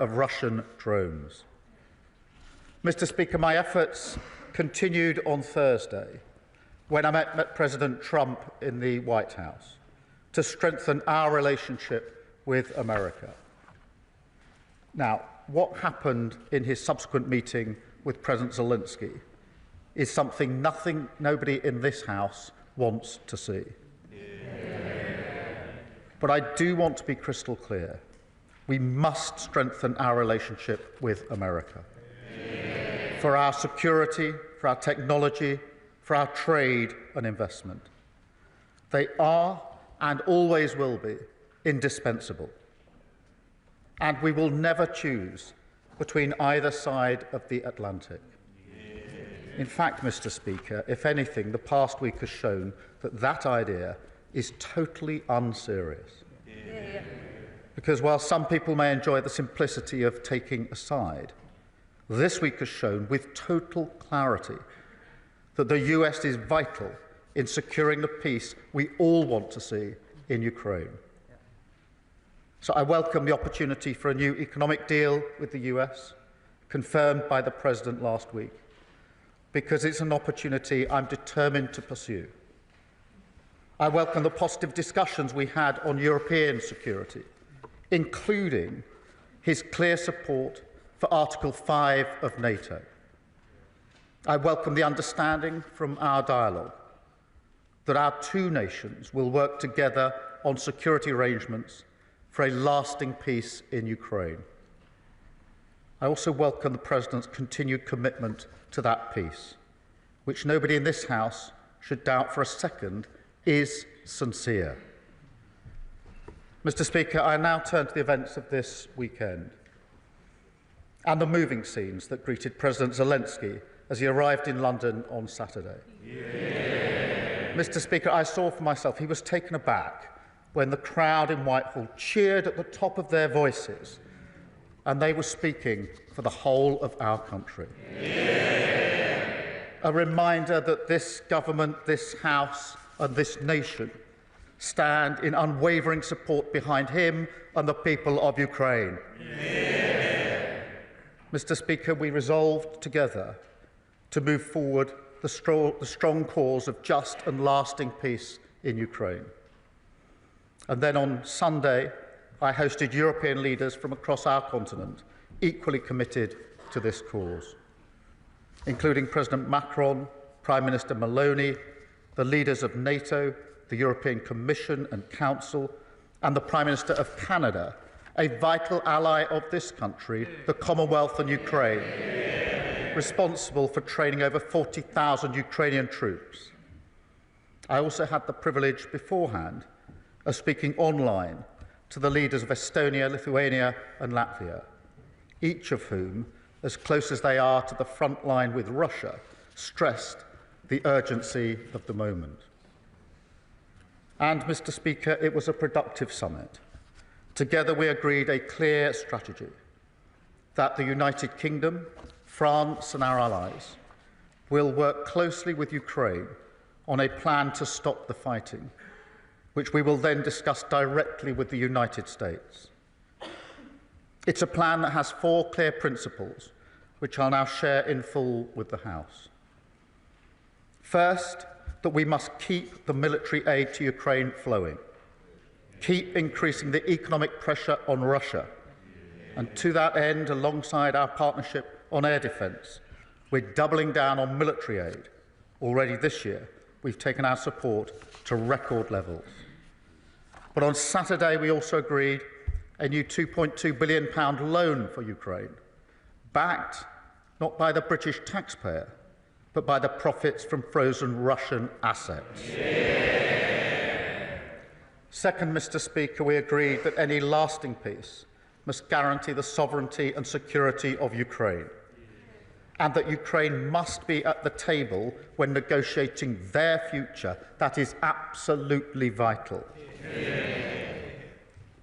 of Russian drones. Mr. Speaker, my efforts continued on Thursday when I met President Trump in the White House to strengthen our relationship with America. Now, what happened in his subsequent meeting with President Zelensky is something nobody in this House wants to see. But I do want to be crystal clear. We must strengthen our relationship with America. For our security, for our technology, for our trade and investment. They are and always will be indispensable. And we will never choose between either side of the Atlantic. In fact, Mr. Speaker, if anything, the past week has shown that that idea is totally unserious. Because while some people may enjoy the simplicity of taking a side, this week has shown with total clarity that the US is vital in securing the peace we all want to see in Ukraine. So I welcome the opportunity for a new economic deal with the US, confirmed by the President last week, because it's an opportunity I'm determined to pursue. I welcome the positive discussions we had on European security, including his clear support for Article 5 of NATO. I welcome the understanding from our dialogue that our two nations will work together on security arrangements for a lasting peace in Ukraine. I also welcome the President's continued commitment to that peace, which nobody in this House should doubt for a second is sincere. Mr. Speaker, I now turn to the events of this weekend and the moving scenes that greeted President Zelensky as he arrived in London on Saturday. Mr. Speaker, I saw for myself he was taken aback when the crowd in Whitehall cheered at the top of their voices, and they were speaking for the whole of our country. A reminder that this government, this House and this nation stand in unwavering support behind him and the people of Ukraine. Mr. Speaker, we resolved together to move forward the strong cause of just and lasting peace in Ukraine. And then on Sunday, I hosted European leaders from across our continent, equally committed to this cause, including President Macron, Prime Minister Meloni, the leaders of NATO, the European Commission and Council, and the Prime Minister of Canada, a vital ally of this country, the Commonwealth and Ukraine, responsible for training over 40,000 Ukrainian troops. I also had the privilege beforehand of speaking online to the leaders of Estonia, Lithuania and Latvia, each of whom, as close as they are to the front line with Russia, stressed the urgency of the moment. And, Mr. Speaker, it was a productive summit. Together we agreed a clear strategy that the United Kingdom, France and our allies will work closely with Ukraine on a plan to stop the fighting, which we will then discuss directly with the United States. It's a plan that has 4 clear principles, which I'll now share in full with the House. First, that we must keep the military aid to Ukraine flowing, keep increasing the economic pressure on Russia, and to that end, alongside our partnership on air defence, we're doubling down on military aid. Already this year, we've taken our support to record levels. But on Saturday, we also agreed a new £2.2 billion loan for Ukraine, backed not by the British taxpayer, but by the profits from frozen Russian assets. Second, Mr. Speaker, we agreed that any lasting peace must guarantee the sovereignty and security of Ukraine, and that Ukraine must be at the table when negotiating their future. That is absolutely vital.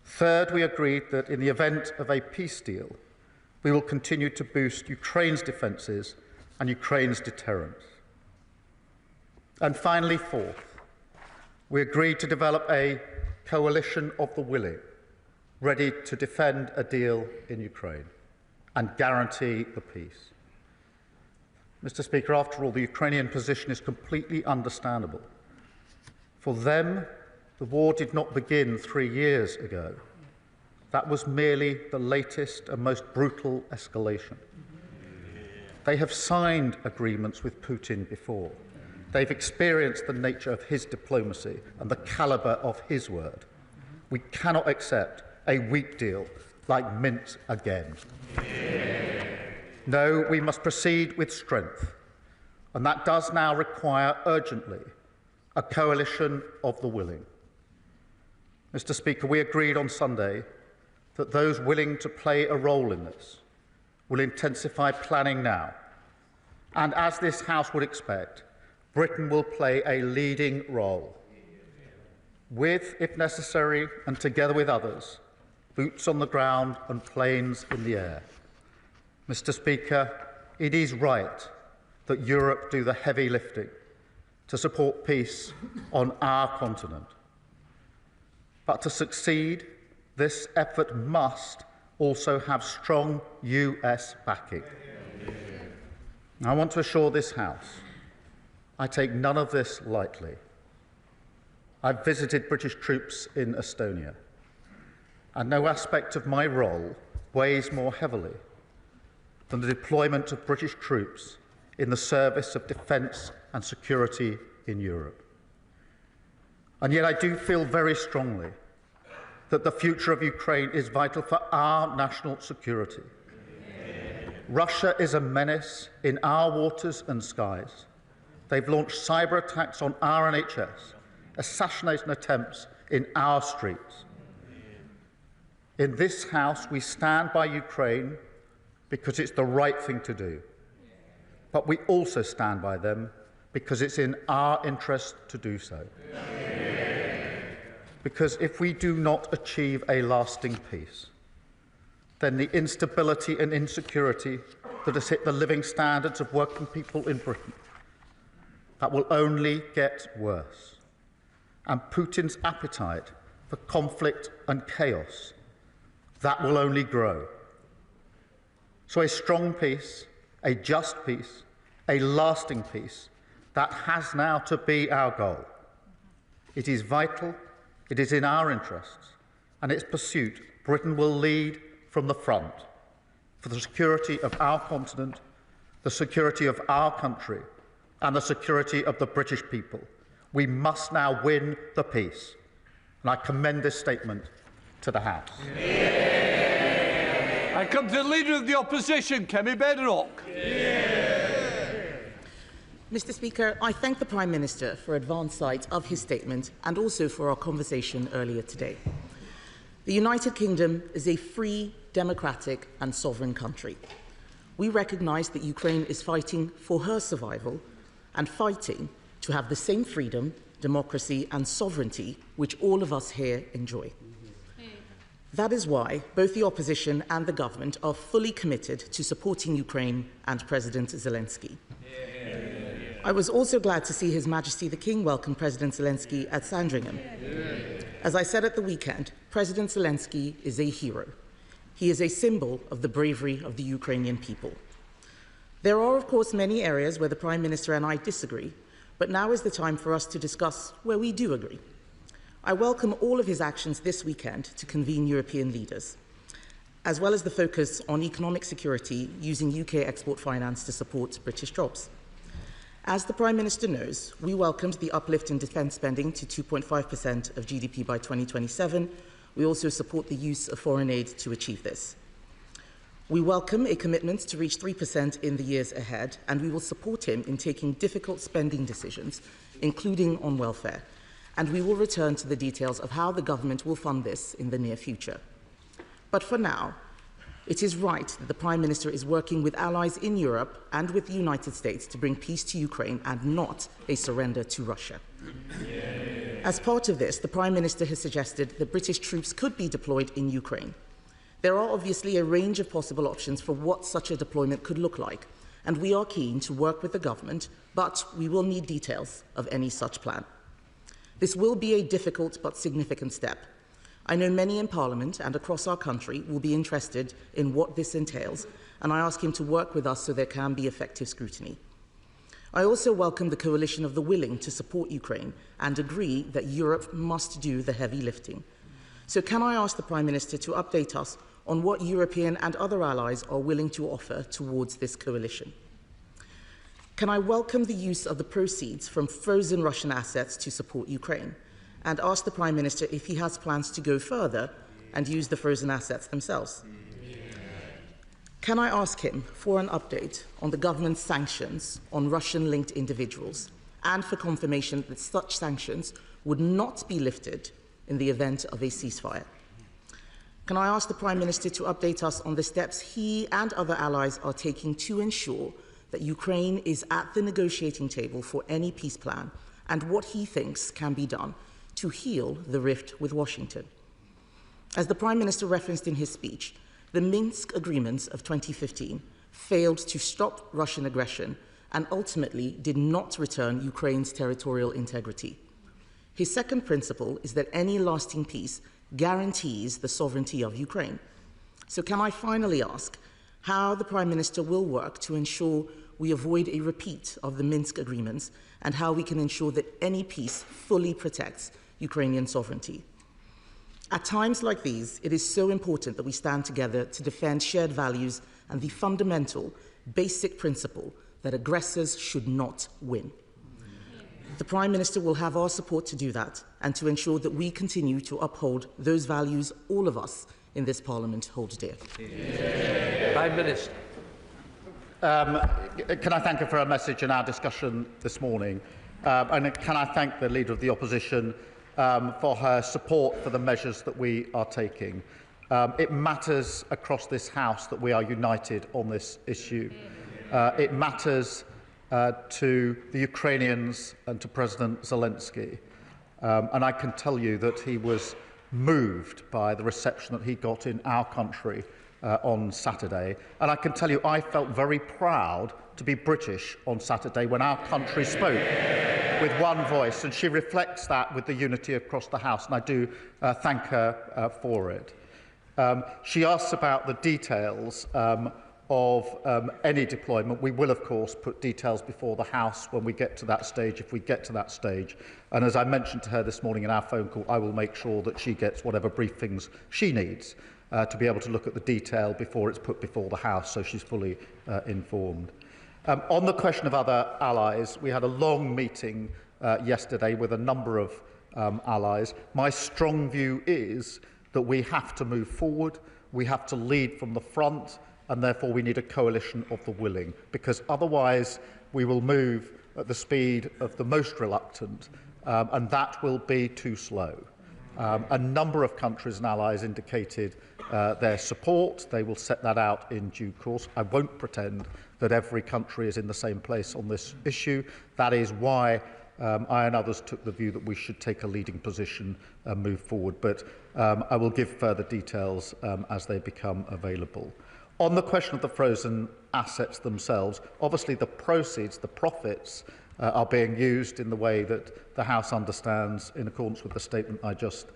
Third, we agreed that in the event of a peace deal, we will continue to boost Ukraine's defences and Ukraine's deterrence. And finally, fourth, we agreed to develop a coalition of the willing ready to defend a deal in Ukraine and guarantee the peace. Mr. Speaker, after all, the Ukrainian position is completely understandable. For them, the war did not begin 3 years ago. That was merely the latest and most brutal escalation. They have signed agreements with Putin before. They've experienced the nature of his diplomacy and the calibre of his word. We cannot accept a weak deal like Minsk again. No, we must proceed with strength, and that does now require urgently a coalition of the willing. Mr. Speaker, we agreed on Sunday that those willing to play a role in this will intensify planning now, and as this House would expect, Britain will play a leading role with, if necessary, and together with others, boots on the ground and planes in the air. Mr. Speaker, it is right that Europe do the heavy lifting to support peace on our continent. But to succeed, this effort must also have strong US backing. I want to assure this House I take none of this lightly. I've visited British troops in Estonia, and no aspect of my role weighs more heavily than the deployment of British troops in the service of defence and security in Europe. And yet I do feel very strongly that the future of Ukraine is vital for our national security. Russia is a menace in our waters and skies. They've launched cyber attacks on our NHS, assassination attempts in our streets. In this House, we stand by Ukraine because it's the right thing to do. But we also stand by them because it's in our interest to do so. Because if we do not achieve a lasting peace, then the instability and insecurity that has hit the living standards of working people in Britain, that will only get worse. And Putin's appetite for conflict and chaos, that will only grow. So a strong peace, a just peace, a lasting peace, that has now to be our goal. It is vital, it is in our interests, and its pursuit, Britain will lead from the front for the security of our continent, the security of our country, and the security of the British people. We must now win the peace. And I commend this statement to the House. I come to the Leader of the Opposition, Kemi Bedrock. Mr. Speaker, I thank the Prime Minister for advance sight of his statement and also for our conversation earlier today. The United Kingdom is a free, democratic and sovereign country. We recognise that Ukraine is fighting for her survival and fighting to have the same freedom, democracy and sovereignty which all of us here enjoy. That is why both the opposition and the government are fully committed to supporting Ukraine and President Zelensky. I was also glad to see His Majesty the King welcome President Zelensky at Sandringham. As I said at the weekend, President Zelensky is a hero. He is a symbol of the bravery of the Ukrainian people. There are, of course, many areas where the Prime Minister and I disagree, but now is the time for us to discuss where we do agree. I welcome all of his actions this weekend to convene European leaders, as well as the focus on economic security using UK export finance to support British jobs. As the Prime Minister knows, we welcomed the uplift in defence spending to 2.5% of GDP by 2027. We also support the use of foreign aid to achieve this. We welcome a commitment to reach 3% in the years ahead, and we will support him in taking difficult spending decisions, including on welfare. And we will return to the details of how the government will fund this in the near future. But for now, it is right that the Prime Minister is working with allies in Europe and with the United States to bring peace to Ukraine and not a surrender to Russia. As part of this, the Prime Minister has suggested that British troops could be deployed in Ukraine. There are obviously a range of possible options for what such a deployment could look like, and we are keen to work with the government, but we will need details of any such plan. This will be a difficult but significant step. I know many in Parliament and across our country will be interested in what this entails, and I ask him to work with us so there can be effective scrutiny. I also welcome the coalition of the willing to support Ukraine and agree that Europe must do the heavy lifting. So can I ask the Prime Minister to update us on what European and other allies are willing to offer towards this coalition? Can I welcome the use of the proceeds from frozen Russian assets to support Ukraine, and ask the Prime Minister if he has plans to go further and use the frozen assets themselves? Can I ask him for an update on the government's sanctions on Russian-linked individuals and for confirmation that such sanctions would not be lifted in the event of a ceasefire? Can I ask the Prime Minister to update us on the steps he and other allies are taking to ensure that Ukraine is at the negotiating table for any peace plan, and what he thinks can be done to heal the rift with Washington? As the Prime Minister referenced in his speech, the Minsk agreements of 2015 failed to stop Russian aggression and ultimately did not return Ukraine's territorial integrity. His second principle is that any lasting peace guarantees the sovereignty of Ukraine. So can I finally ask how the Prime Minister will work to ensure we avoid a repeat of the Minsk agreements, and how we can ensure that any peace fully protects Ukrainian sovereignty? At times like these, it is so important that we stand together to defend shared values and the fundamental, basic principle that aggressors should not win. The Prime Minister will have our support to do that and to ensure that we continue to uphold those values all of us in this Parliament hold dear. Prime Minister. Can I thank her for her message in our discussion this morning? And can I thank the Leader of the Opposition for her support for the measures that we are taking. It matters across this House that we are united on this issue. It matters to the Ukrainians and to President Zelensky. And I can tell you that he was moved by the reception that he got in our country on Saturday. And I can tell you I felt very proud to be British on Saturday when our country spoke with one voice, and she reflects that with the unity across the House, and I do thank her for it. She asks about the details of any deployment. We will, of course, put details before the House when we get to that stage, if we get to that stage. And as I mentioned to her this morning in our phone call, I will make sure that she gets whatever briefings she needs to be able to look at the detail before it's put before the House, so she's fully informed. On the question of other allies, we had a long meeting yesterday with a number of allies. My strong view is that we have to move forward, we have to lead from the front, and therefore we need a coalition of the willing, because otherwise we will move at the speed of the most reluctant, and that will be too slow. A number of countries and allies indicated their support. They will set that out in due course. I won't pretend that every country is in the same place on this issue. That is why I and others took the view that we should take a leading position and move forward. But I will give further details as they become available. On the question of the frozen assets themselves, obviously the proceeds, the profits, are being used in the way that the House understands in accordance with the statement I just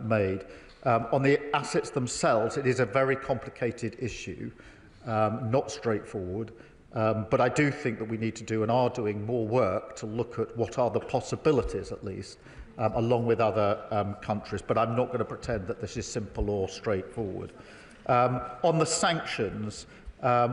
made. On the assets themselves, it is a very complicated issue, not straightforward, but I do think that we need to do and are doing more work to look at what are the possibilities, at least, along with other countries, but I'm not going to pretend that this is simple or straightforward. On the sanctions,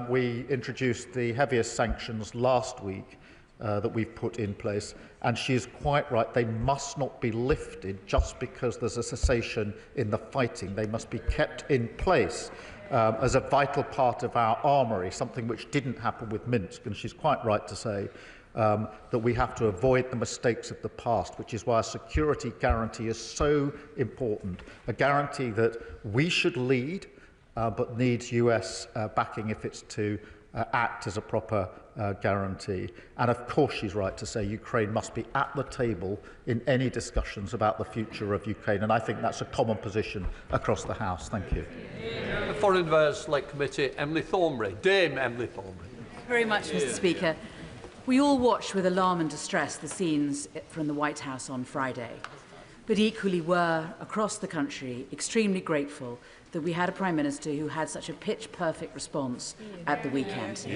we introduced the heaviest sanctions last week that we've put in place, and she is quite right. They must not be lifted just because there's a cessation in the fighting. They must be kept in place as a vital part of our armoury, something which didn't happen with Minsk, and she's quite right to say that we have to avoid the mistakes of the past, which is why a security guarantee is so important, a guarantee that we should lead, but needs US backing if it's to act as a proper guarantee. And of course she's right to say Ukraine must be at the table in any discussions about the future of Ukraine, and I think that's a common position across the House. Thank you. The Foreign Affairs Select Committee, Emily Thornbury. Dame Emily Thornbury. Thank you very much, Mr. Speaker. We all watched with alarm and distress the scenes from the White House on Friday. but equally were, across the country, extremely grateful that we had a Prime Minister who had such a pitch-perfect response at the weekend.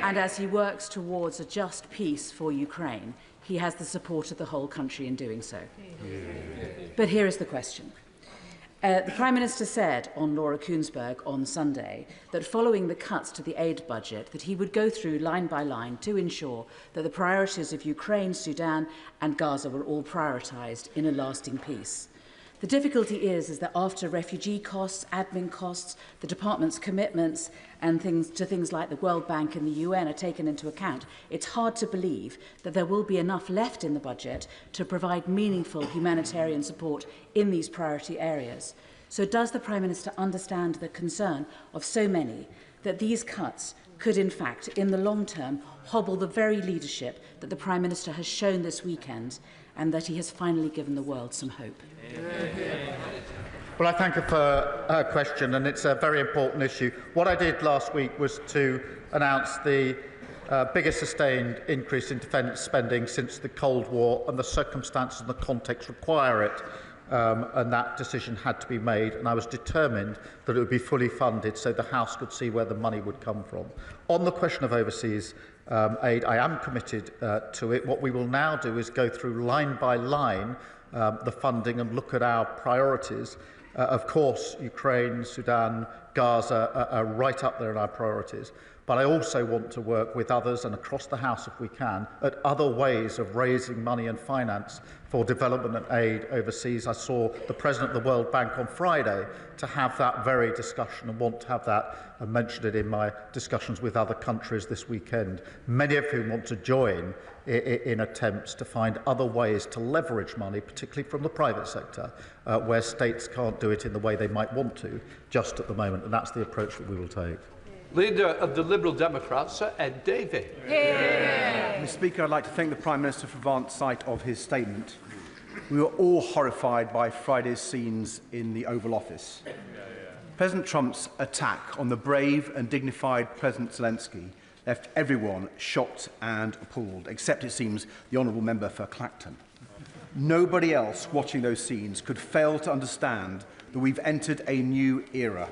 And as he works towards a just peace for Ukraine, he has the support of the whole country in doing so. But here is the question. The Prime Minister said on Laura Kuenssberg on Sunday that following the cuts to the aid budget, that he would go through line by line to ensure that the priorities of Ukraine, Sudan and Gaza were all prioritised in a lasting peace. The difficulty is that after refugee costs, admin costs, the department's commitments and things like the World Bank and the UN are taken into account, it's hard to believe that there will be enough left in the budget to provide meaningful humanitarian support in these priority areas. So does the Prime Minister understand the concern of so many that these cuts could in fact, in the long term, hobble the very leadership that the Prime Minister has shown this weekend and that he has finally given the world some hope? Well, I thank her for her question, and it's a very important issue. What I did last week was to announce the biggest sustained increase in defence spending since the Cold War, and the circumstances and the context require it. And that decision had to be made, and I was determined that it would be fully funded so the House could see where the money would come from. On the question of overseas aid, I am committed to it. What we will now do is go through line by line the funding and look at our priorities. Of course, Ukraine, Sudan, Gaza are right up there in our priorities. But I also want to work with others and across the House, if we can, at other ways of raising money and finance for development and aid overseas. I saw the President of the World Bank on Friday to have that very discussion and want to have that and mentioned it in my discussions with other countries this weekend, many of whom want to join in attempts to find other ways to leverage money, particularly from the private sector, where states can't do it in the way they might want to just at the moment, and that's the approach that we will take. Leader of the Liberal Democrats, Sir Ed Davey. Mr. Speaker, I'd like to thank the Prime Minister for advance sight of his statement. We were all horrified by Friday's scenes in the Oval Office. President Trump's attack on the brave and dignified President Zelensky left everyone shocked and appalled, except, it seems, the honourable member for Clacton. Nobody else watching those scenes could fail to understand that we've entered a new era,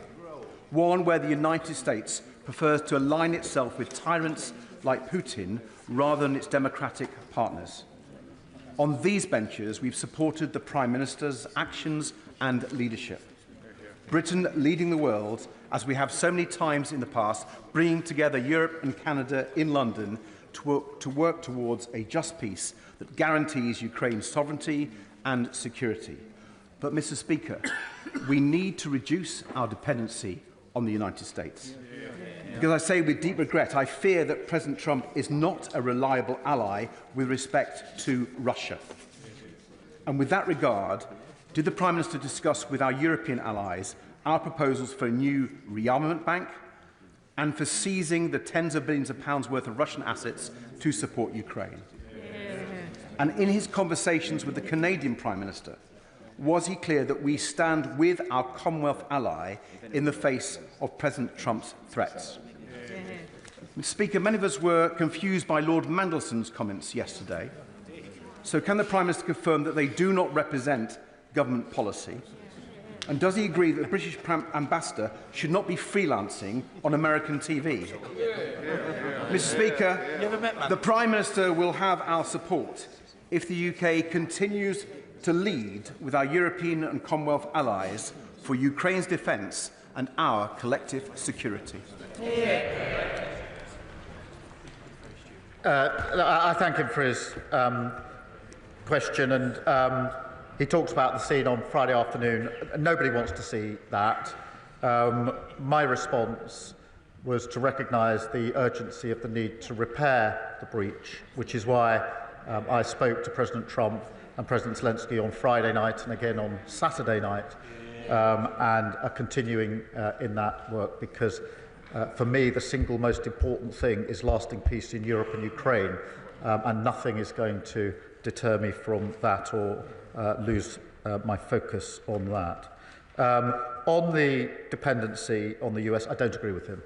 one where the United States prefers to align itself with tyrants like Putin rather than its democratic partners. On these benches, we've supported the Prime Minister's actions and leadership. Britain leading the world, as we have so many times in the past, bringing together Europe and Canada in London to work towards a just peace that guarantees Ukraine's sovereignty and security. But, Mr. Speaker, we need to reduce our dependency on the United States. Because I say with deep regret, I fear that President Trump is not a reliable ally with respect to Russia. And with that regard, did the Prime Minister discuss with our European allies our proposals for a new rearmament bank and for seizing the tens of billions of pounds worth of Russian assets to support Ukraine? And in his conversations with the Canadian Prime Minister, was he clear that we stand with our Commonwealth ally in the face of President Trump's threats? Mr. Speaker, many of us were confused by Lord Mandelson's comments yesterday. So can the Prime Minister confirm that they do not represent government policy? And does he agree that the British ambassador should not be freelancing on American TV? Mr. Speaker, the Prime Minister will have our support if the UK continues to lead with our European and Commonwealth allies for Ukraine's defence and our collective security. I thank him for his question, and he talks about the scene on Friday afternoon. Nobody wants to see that. My response was to recognise the urgency of the need to repair the breach, which is why I spoke to President Trump and President Zelensky on Friday night and again on Saturday night, and are continuing in that work, because for me the single most important thing is lasting peace in Europe and Ukraine, and nothing is going to deter me from that or lose my focus on that. On the dependency on the US, I don't agree with him.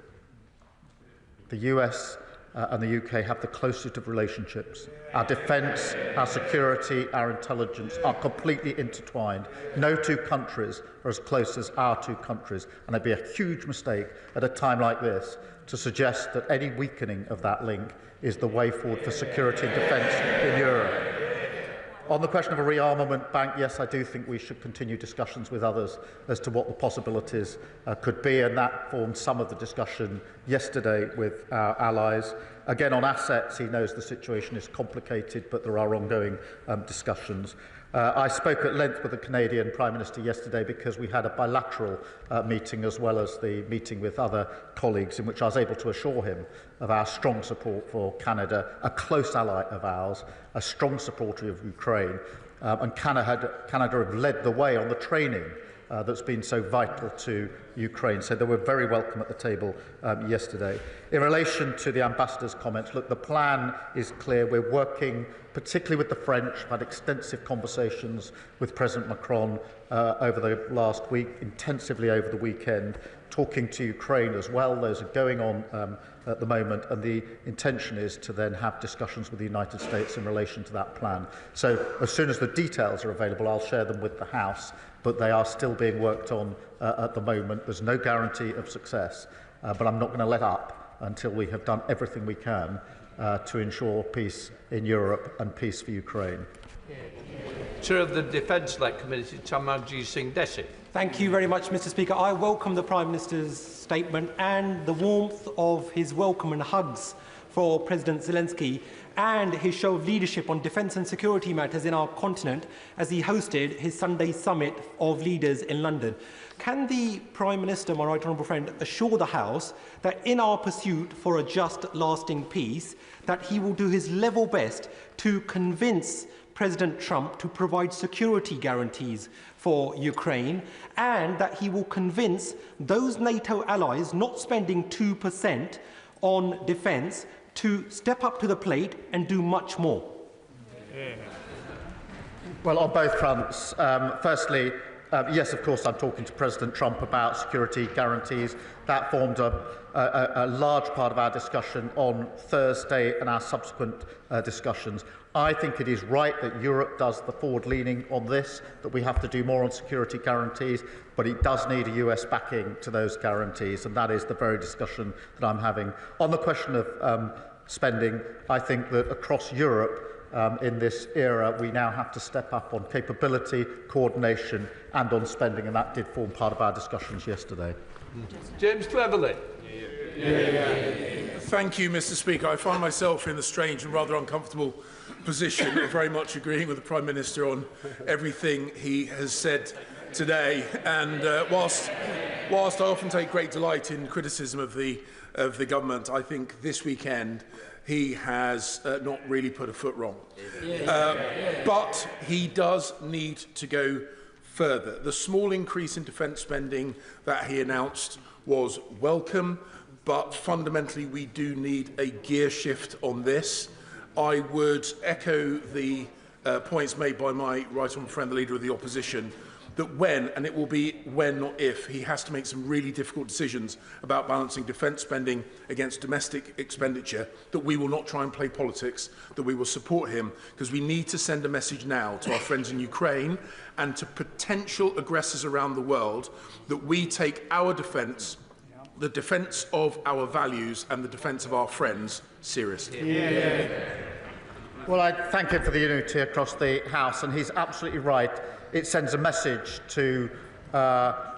The US and the UK have the closest of relationships. Our defence, our security, our intelligence are completely intertwined. No two countries are as close as our two countries, and it'd be a huge mistake at a time like this to suggest that any weakening of that link is the way forward for security and defence in Europe. On the question of a rearmament bank, yes, I do think we should continue discussions with others as to what the possibilities could be, and that formed some of the discussion yesterday with our allies. Again, on assets, he knows the situation is complicated, but there are ongoing discussions. I spoke at length with the Canadian Prime Minister yesterday because we had a bilateral meeting as well as the meeting with other colleagues in which I was able to assure him of our strong support for Canada, a close ally of ours, a strong supporter of Ukraine, and Canada have led the way on the training that's been so vital to Ukraine. So they were very welcome at the table yesterday. In relation to the ambassador's comments, look, the plan is clear. We're working particularly with the French. I've had extensive conversations with President Macron over the last week, intensively over the weekend, talking to Ukraine as well. Those are going on at the moment, and the intention is to then have discussions with the United States in relation to that plan. So as soon as the details are available, I'll share them with the House, but they are still being worked on at the moment. There's no guarantee of success, but I'm not going to let up until we have done everything we can to ensure peace in Europe and peace for Ukraine. Chair of the Defence-led Committee, Tamarji Singh Desi. Thank you very much, Mr. Speaker. I welcome the Prime Minister's statement and the warmth of his welcome and hugs for President Zelensky and his show of leadership on defence and security matters in our continent as he hosted his Sunday summit of leaders in London. Can the Prime Minister, my right honourable friend, assure the House that in our pursuit for a just, lasting peace, that he will do his level best to convince President Trump to provide security guarantees for Ukraine, and that he will convince those NATO allies not spending 2% on defence to step up to the plate and do much more? Well, on both fronts. Firstly, yes, of course, I'm talking to President Trump about security guarantees. That formed a large part of our discussion on Thursday and our subsequent discussions. I think it is right that Europe does the forward-leaning on this, that we have to do more on security guarantees, but it does need a US backing to those guarantees, and that is the very discussion that I'm having. On the question of spending, I think that across Europe, in this era, we now have to step up on capability, coordination and on spending, and that did form part of our discussions yesterday. James Cleverly. Thank you, Mr. Speaker. I find myself in the strange and rather uncomfortable position of very much agreeing with the Prime Minister on everything he has said today. And whilst I often take great delight in criticism of the government, I think this weekend he has not really put a foot wrong. But he does need to go further. The small increase in defence spending that he announced was welcome, but fundamentally we do need a gear shift on this. I would echo the points made by my right honourable friend, the Leader of the Opposition, that when, and it will be when not if, he has to make some really difficult decisions about balancing defence spending against domestic expenditure, that we will not try and play politics, that we will support him, because we need to send a message now to our friends in Ukraine and to potential aggressors around the world that we take our defence, the defence of our values and the defence of our friends seriously. Well, I thank him for the unity across the House, and he's absolutely right. It sends a message to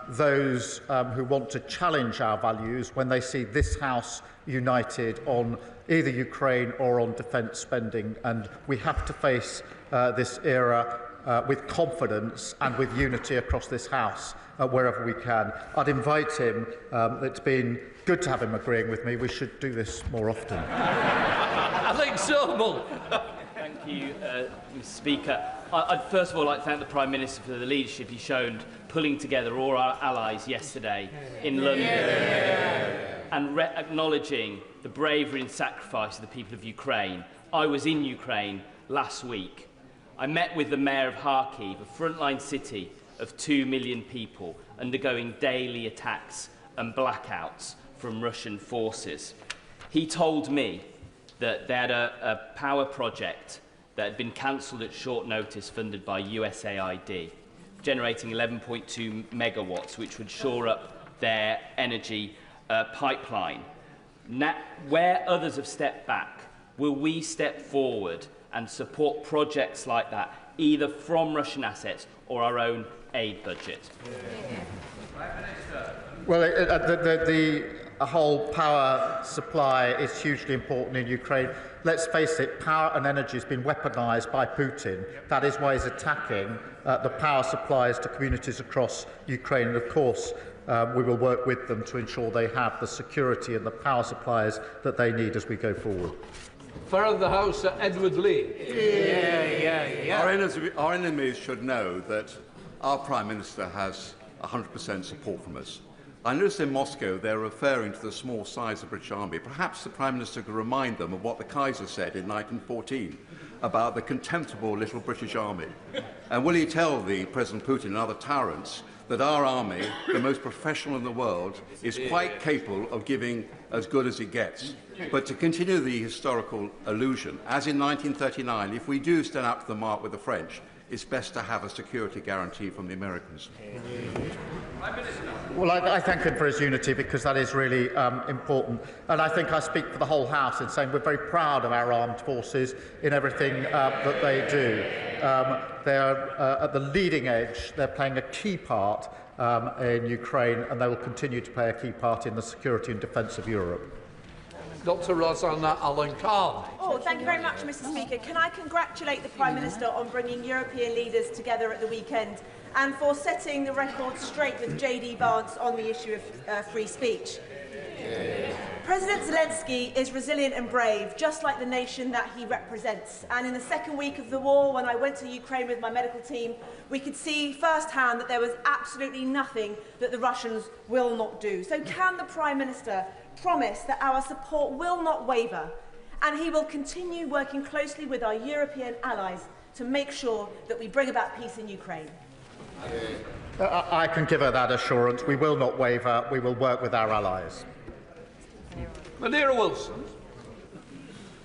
those who want to challenge our values when they see this House united on either Ukraine or on defence spending. And we have to face this era with confidence and with unity across this House wherever we can. I'd invite him. It's been good to have him agreeing with me. We should do this more often. Alex Sobel. Thank you, Mr. Speaker. I'd first of all like to thank the Prime Minister for the leadership he showed pulling together all our allies yesterday in London and acknowledging the bravery and sacrifice of the people of Ukraine. I was in Ukraine last week. I met with the Mayor of Kharkiv, a frontline city of 2 million people undergoing daily attacks and blackouts from Russian forces. He told me that they had a power project that had been cancelled at short notice, funded by USAID, generating 11.2 megawatts, which would shore up their energy pipeline. Now, where others have stepped back, will we step forward and support projects like that, either from Russian assets or our own aid budget? Well, the whole power supply is hugely important in Ukraine. Let's face it, power and energy has been weaponised by Putin. That is why he's attacking the power supplies to communities across Ukraine. And of course, we will work with them to ensure they have the security and the power supplies that they need as we go forward. Further the House, Edward Lee. Our enemies should know that our Prime Minister has 100% support from us. I noticed in Moscow they're referring to the small size of the British Army. Perhaps the Prime Minister could remind them of what the Kaiser said in 1914 about the contemptible little British Army. And will he tell the President Putin and other tyrants that our army, the most professional in the world, is quite capable of giving as good as it gets? But to continue the historical illusion, as in 1939, if we do stand up to the mark with the French, it's best to have a security guarantee from the Americans. Well, I thank him for his unity, because that is really important. And I think I speak for the whole House in saying we're very proud of our armed forces in everything that they do. They are at the leading edge. They're playing a key part in Ukraine, and they will continue to play a key part in the security and defence of Europe. Dr. Rosanna Allen-Carr. Oh, thank you very much, Mr. Speaker. Can I congratulate the Prime Minister on bringing European leaders together at the weekend and for setting the record straight with JD Vance on the issue of free speech. President Zelensky is resilient and brave, just like the nation that he represents. And in the second week of the war, when I went to Ukraine with my medical team, we could see firsthand that there was absolutely nothing that the Russians will not do. So can the Prime Minister promise that our support will not waver, and he will continue working closely with our European allies to make sure that we bring about peace in Ukraine? I can give her that assurance. We will not waver. We will work with our allies. Madeira Wilson.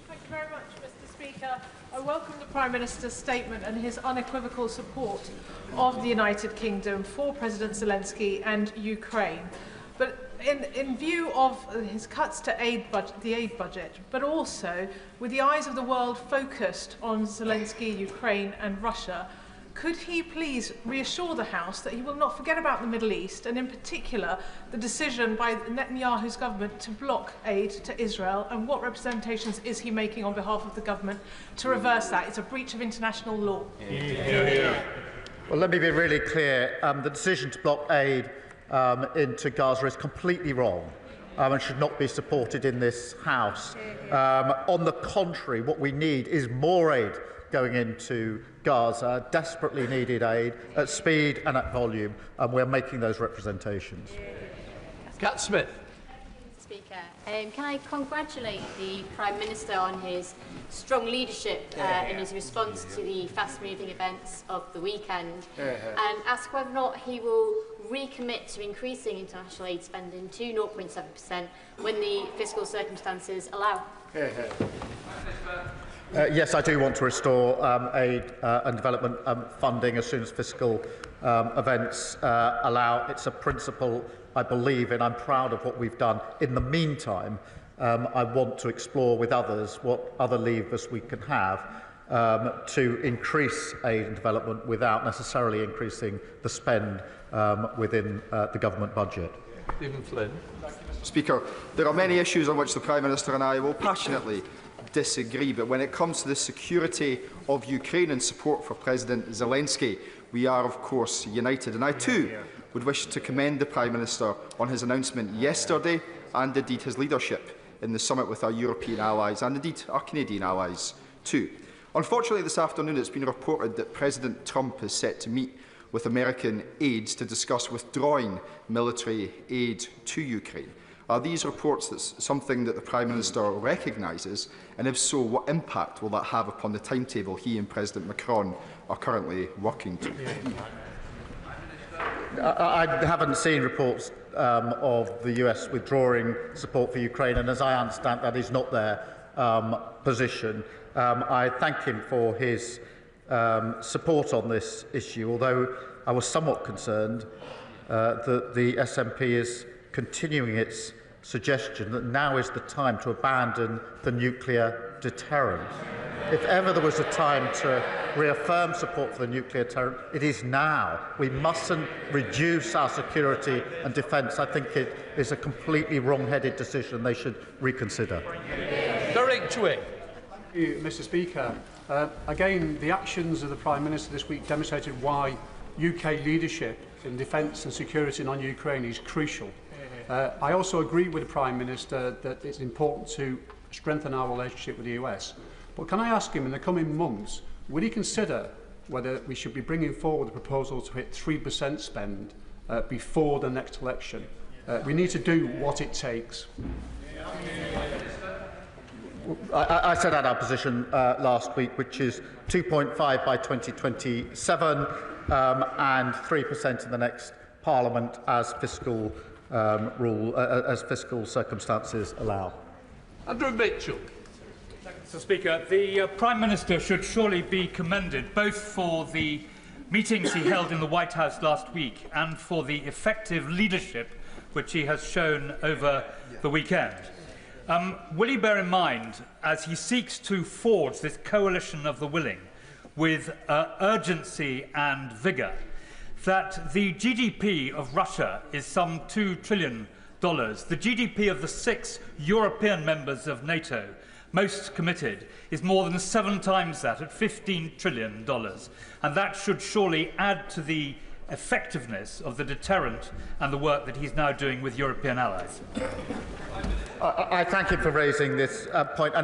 Thank you very much, Mr. Speaker. I welcome the Prime Minister's statement and his unequivocal support of the United Kingdom for President Zelensky and Ukraine. But in view of his cuts to the aid budget, but also with the eyes of the world focused on Zelensky, Ukraine and Russia, could he please reassure the House that he will not forget about the Middle East, and in particular the decision by Netanyahu's government to block aid to Israel, and what representations is he making on behalf of the government to reverse that? It's a breach of international law. Well, let me be really clear. The decision to block aid into Gaza is completely wrong and should not be supported in this House. On the contrary, what we need is more aid going into Gaza, desperately needed aid at speed and at volume, and we're making those representations. Kat Smith. Speaker, can I congratulate the Prime Minister on his strong leadership in his response to the fast-moving events of the weekend, and ask whether or not he will recommit to increasing international aid spending to 0.7% when the fiscal circumstances allow? Yes, I do want to restore aid and development funding as soon as fiscal events allow. It's a principle I believe in. I'm proud of what we've done. In the meantime, I want to explore with others what other levers we can have to increase aid and development without necessarily increasing the spend within the government budget. Stephen Flynn. Speaker, there are many issues on which the Prime Minister and I will passionately disagree, but when it comes to the security of Ukraine and support for President Zelensky, we are of course united. And I too would wish to commend the Prime Minister on his announcement yesterday, and indeed his leadership in the summit with our European allies and indeed our Canadian allies too. Unfortunately, this afternoon it's been reported that President Trump is set to meet with American aides to discuss withdrawing military aid to Ukraine. Are these reports something that the Prime Minister recognises, and if so, what impact will that have upon the timetable he and President Macron are currently working to? I haven't seen reports of the US withdrawing support for Ukraine, and as I understand, that is not their position. I thank him for his support on this issue, although I was somewhat concerned that the SNP is continuing its suggestion that now is the time to abandon the nuclear deterrent. If ever there was a time to reaffirm support for the nuclear deterrent, it is now. We mustn't reduce our security and defence. I think it is a completely wrong-headed decision they should reconsider. Thank you, Mr. Speaker. Again, the actions of the Prime Minister this week demonstrated why UK leadership in defence and security on Ukraine is crucial. I also agree with the Prime Minister that it's important to strengthen our relationship with the US. But can I ask him, in the coming months, will he consider whether we should be bringing forward the proposal to hit 3% spend before the next election? We need to do what it takes. I set out our position last week, which is 2.5 by 2027 and 3% in the next Parliament as fiscal as fiscal circumstances allow. Andrew Mitchell. Mr. Speaker, the Prime Minister should surely be commended both for the meetings he held in the White House last week and for the effective leadership which he has shown over the weekend. Will he bear in mind, as he seeks to forge this coalition of the willing with urgency and vigour, that the GDP of Russia is some $2 trillion. The GDP of the 6 European members of NATO, most committed, is more than 7 times that, at $15 trillion. And that should surely add to the effectiveness of the deterrent and the work that he's now doing with European allies. I thank him for raising this point.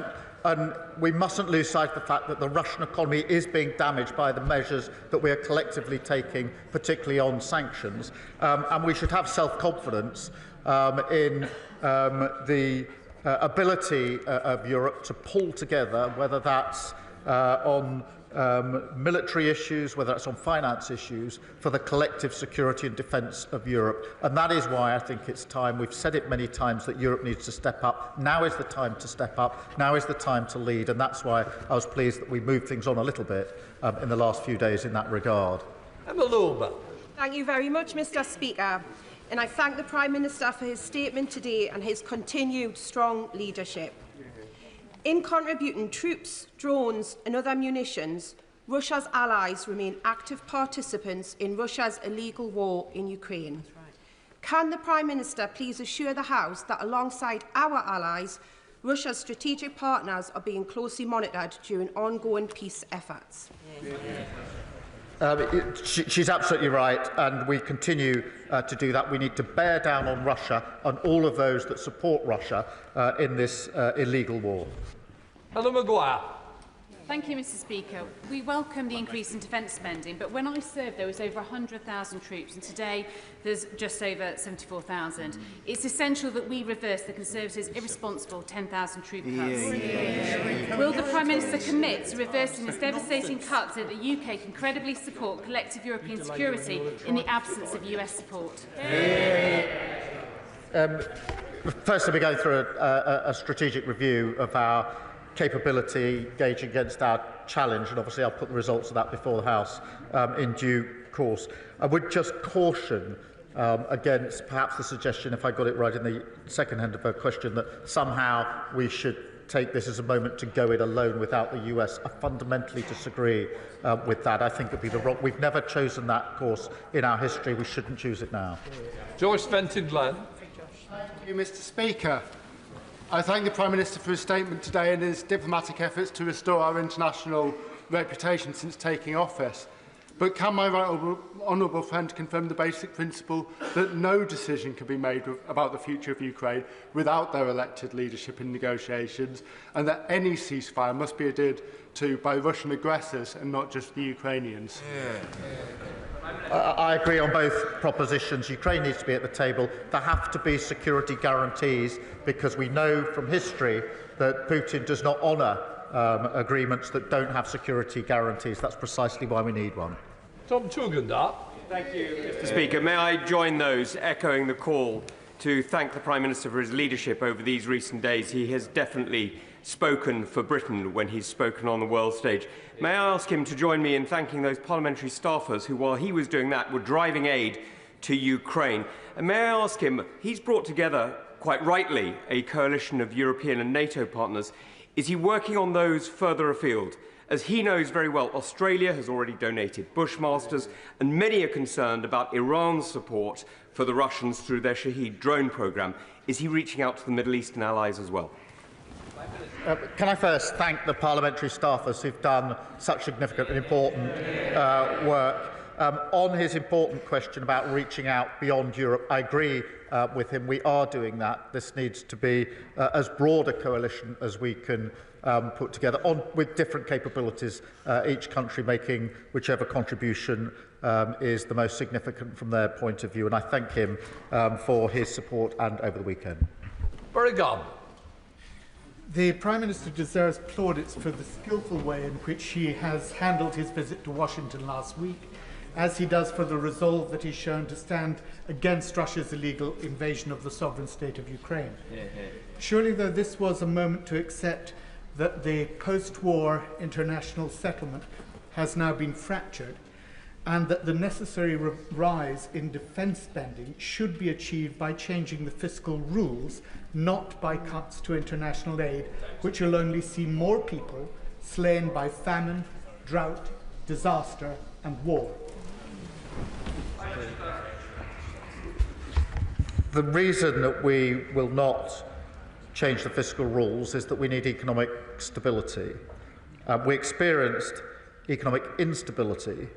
And we mustn't lose sight of the fact that the Russian economy is being damaged by the measures that we are collectively taking, particularly on sanctions. And we should have self-confidence in the ability of Europe to pull together, whether that's on military issues, whether it's on finance issues, for the collective security and defence of Europe. And that is why I think it's time, we've said it many times, that Europe needs to step up. Now is the time to step up. Now is the time to lead. And that's why I was pleased that we moved things on a little bit in the last few days in that regard. Emma Lorber. Thank you very much, Mr. Speaker. And I thank the Prime Minister for his statement today and his continued strong leadership. In contributing troops, drones and other munitions, Russia's allies remain active participants in Russia's illegal war in Ukraine. Can the Prime Minister please assure the House that alongside our allies, Russia's strategic partners are being closely monitored during ongoing peace efforts? She's absolutely right, and we continue to do that. We need to bear down on Russia and all of those that support Russia in this illegal war. Hannah Maguire. Thank you, Mr. Speaker. We welcome the increase in defence spending, but when I served there was over 100,000 troops and today there's just over 74,000. It's essential that we reverse the Conservatives' irresponsible 10,000 troop cuts. Will the Prime Minister commit to reversing this devastating cut so that the UK can credibly support collective European security in the absence of US support? Firstly, we're going through a strategic review of our capability gauging against our challenge, and obviously I'll put the results of that before the House in due course. I would just caution against perhaps the suggestion, if I got it right in the second hand of her question, that somehow we should take this as a moment to go it alone without the US. I fundamentally disagree with that. I think it would be the wrong. We've never chosen that course in our history. We shouldn't choose it now. Joyce Fenton-Glenn. Thank you, Mr. Speaker. I thank the Prime Minister for his statement today and his diplomatic efforts to restore our international reputation since taking office. But can my honourable friend confirm the basic principle that no decision can be made about the future of Ukraine without their elected leadership in negotiations, and that any ceasefire must be adhered to by Russian aggressors and not just the Ukrainians? I agree on both propositions. Ukraine needs to be at the table. There have to be security guarantees, because we know from history that Putin does not honour agreements that don't have security guarantees. That's precisely why we need one. Tom Tugendhat. Thank you, Mr. Speaker. May I join those echoing the call to thank the Prime Minister for his leadership over these recent days. He has definitely spoken for Britain when he's spoken on the world stage. May I ask him to join me in thanking those parliamentary staffers who, while he was doing that, were driving aid to Ukraine. And may I ask him, he's brought together, quite rightly, a coalition of European and NATO partners. Is he working on those further afield? As he knows very well, Australia has already donated Bushmasters, and many are concerned about Iran's support for the Russians through their Shahed drone programme. Is he reaching out to the Middle Eastern allies as well? Can I first thank the parliamentary staffers who've done such significant and important work. On his important question about reaching out beyond Europe, I agree with him. We are doing that. This needs to be as broad a coalition as we can put together with different capabilities, each country making whichever contribution is the most significant from their point of view. And I thank him for his support and over the weekend. Very good. The Prime Minister deserves plaudits for the skillful way in which he has handled his visit to Washington last week, as he does for the resolve that he's shown to stand against Russia's illegal invasion of the sovereign state of Ukraine. Surely, though, this was a moment to accept that the post-war international settlement has now been fractured, and that the necessary rise in defence spending should be achieved by changing the fiscal rules, not by cuts to international aid, which will only see more people slain by famine, drought, disaster and war. The reason that we will not change the fiscal rules is that we need economic stability. We experienced economic instability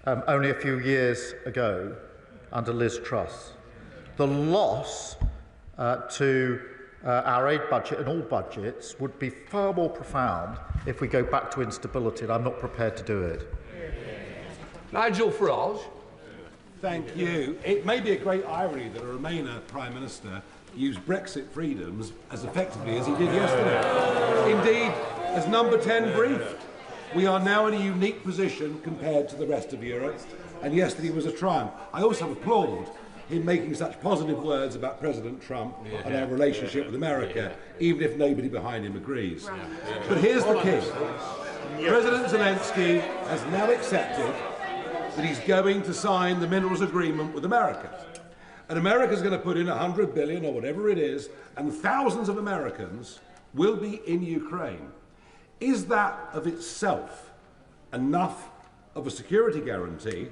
only a few years ago under Liz Truss. The loss to our aid budget and all budgets would be far more profound if we go back to instability, and I'm not prepared to do it. Nigel Farage. Thank you. It may be a great irony that a Remainer Prime Minister used Brexit freedoms as effectively as he did yesterday. Indeed, as Number 10 briefed, we are now in a unique position compared to the rest of Europe, and yesterday was a triumph. I also applaud him making such positive words about President Trump and our relationship with America, even if nobody behind him agrees. But here's the key. President Zelensky has now accepted that he's going to sign the minerals agreement with America. And America's going to put in $100 billion or whatever it is, and thousands of Americans will be in Ukraine. Is that of itself enough of a security guarantee?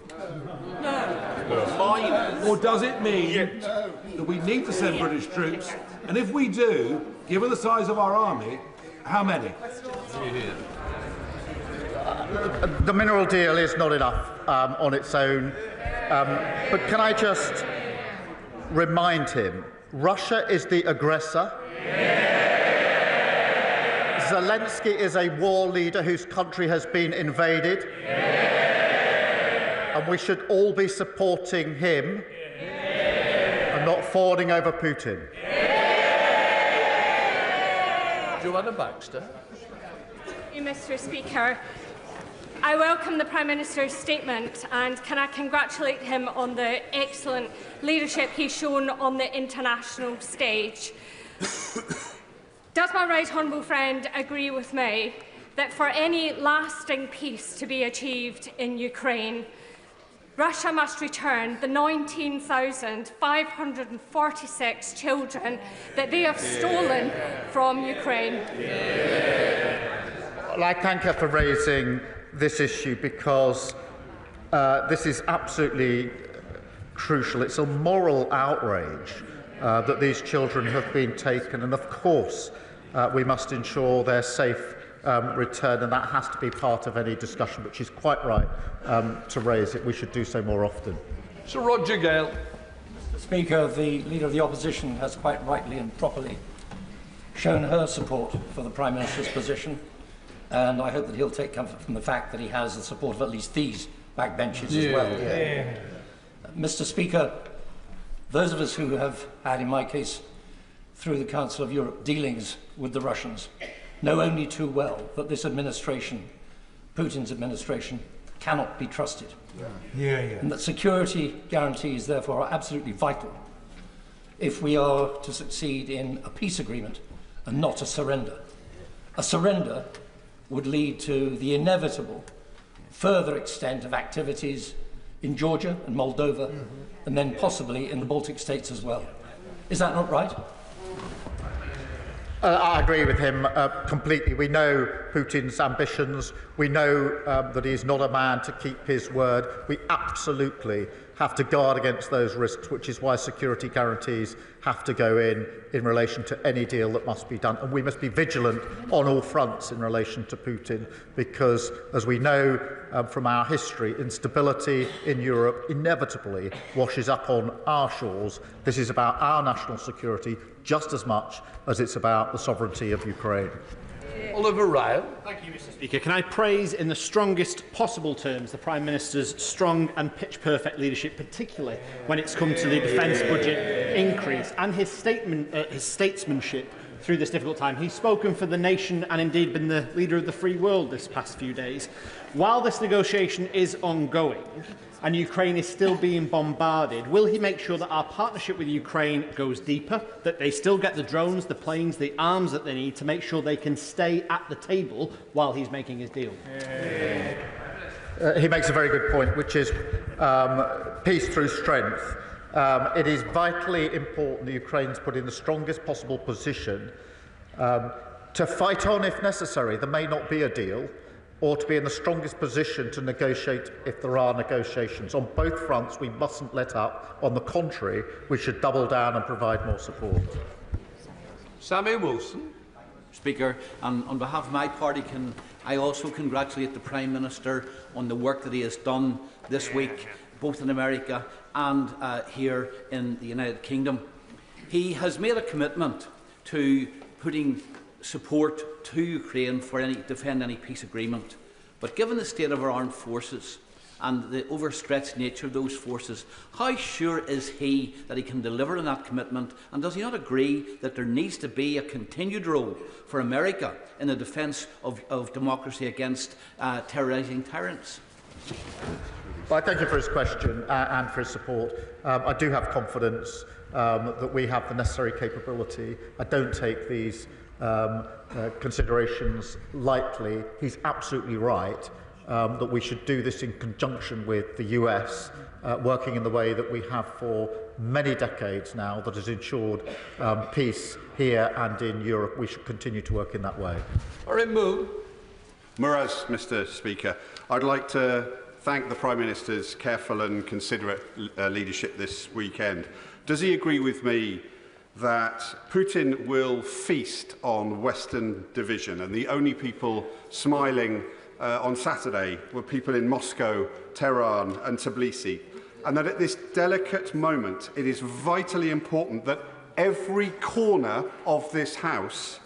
No. Or does it mean that we need to send British troops? And if we do, given the size of our army, how many? The mineral deal is not enough on its own. But can I just remind him, Russia is the aggressor. Zelensky is a war leader whose country has been invaded. And we should all be supporting him and not fawning over Putin. Joanna Baxter. Thank you, Mr. Speaker. I welcome the Prime Minister's statement and can I congratulate him on the excellent leadership he's shown on the international stage. Does my right honourable friend agree with me that for any lasting peace to be achieved in Ukraine, Russia must return the 19,546 children that they have stolen from Ukraine? Well, I thank her for raising this issue because this is absolutely crucial. It's a moral outrage that these children have been taken, and of course we must ensure their safe return, and that has to be part of any discussion, but she's quite right to raise it. We should do so more often. Sir Roger Gale. Mr. Speaker, the Leader of the Opposition has quite rightly and properly shown her support for the Prime Minister's position, and I hope that he'll take comfort from the fact that he has the support of at least these backbenches as well. Mr. Speaker, those of us who have had, in my case, through the Council of Europe, dealings with the Russians, know only too well that this administration, Putin's administration, cannot be trusted. And that security guarantees, therefore, are absolutely vital if we are to succeed in a peace agreement and not a surrender. A surrender would lead to the inevitable further extent of activities in Georgia and Moldova, and then possibly in the Baltic states as well. Is that not right? I agree with him completely. We know Putin's ambitions. We know that he is not a man to keep his word. We absolutely have to guard against those risks, which is why security guarantees have to go in relation to any deal that must be done. And we must be vigilant on all fronts in relation to Putin, because, as we know from our history, instability in Europe inevitably washes up on our shores. This is about our national security just as much as it's about the sovereignty of Ukraine. Oliver Ryle. Thank you, Mr. Speaker. Can I praise in the strongest possible terms the Prime Minister's strong and pitch-perfect leadership, particularly when it's come to the defence budget increase, and his statesmanship through this difficult time. He's spoken for the nation and indeed been the leader of the free world this past few days. While this negotiation is ongoing and Ukraine is still being bombarded, will he make sure that our partnership with Ukraine goes deeper, that they still get the drones, the planes, the arms that they need to make sure they can stay at the table while he's making his deal? He makes a very good point, which is peace through strength. It is vitally important that Ukraine's put in the strongest possible position to fight on if necessary. There may not be a deal, or to be in the strongest position to negotiate if there are negotiations. On both fronts, we mustn't let up. On the contrary, we should double down and provide more support. Sammy Wilson. Speaker, and on behalf of my party, can I also congratulate the Prime Minister on the work that he has done this week, both in America and here in the United Kingdom. He has made a commitment to putting support to Ukraine for defend any peace agreement. But given the state of our armed forces and the overstretched nature of those forces, how sure is he that he can deliver on that commitment? And does he not agree that there needs to be a continued role for America in the defence of democracy against terrorising tyrants? Well, I thank you for his question and for his support. I do have confidence that we have the necessary capability. I don't take these considerations lightly. He's absolutely right that we should do this in conjunction with the US, working in the way that we have for many decades now, that has ensured peace here and in Europe. We should continue to work in that way. Muraz, Mr. Speaker, I'd like to thank the Prime Minister's careful and considerate leadership this weekend. Does he agree with me that Putin will feast on Western division, and the only people smiling on Saturday were people in Moscow, Tehran and Tbilisi, and that at this delicate moment it is vitally important that every corner of this House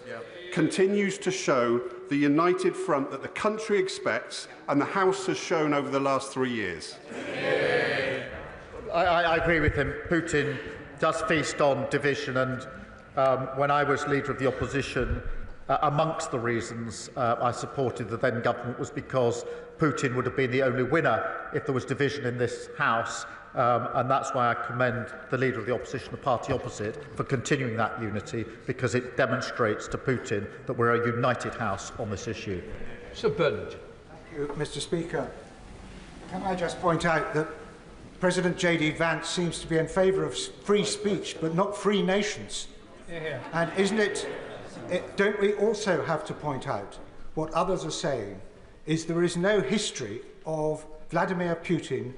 continues to show the united front that the country expects and the House has shown over the last 3 years? I agree with him. Putin does feast on division, and when I was leader of the opposition, amongst the reasons I supported the then government was because Putin would have been the only winner if there was division in this House, and that's why I commend the leader of the opposition, the party opposite, for continuing that unity, because it demonstrates to Putin that we're a united House on this issue. Sir Bernard. Thank you, Mr. Speaker. Can I just point out that President J.D. Vance seems to be in favour of free speech, but not free nations. And don't we also have to point out what others are saying is there is no history of Vladimir Putin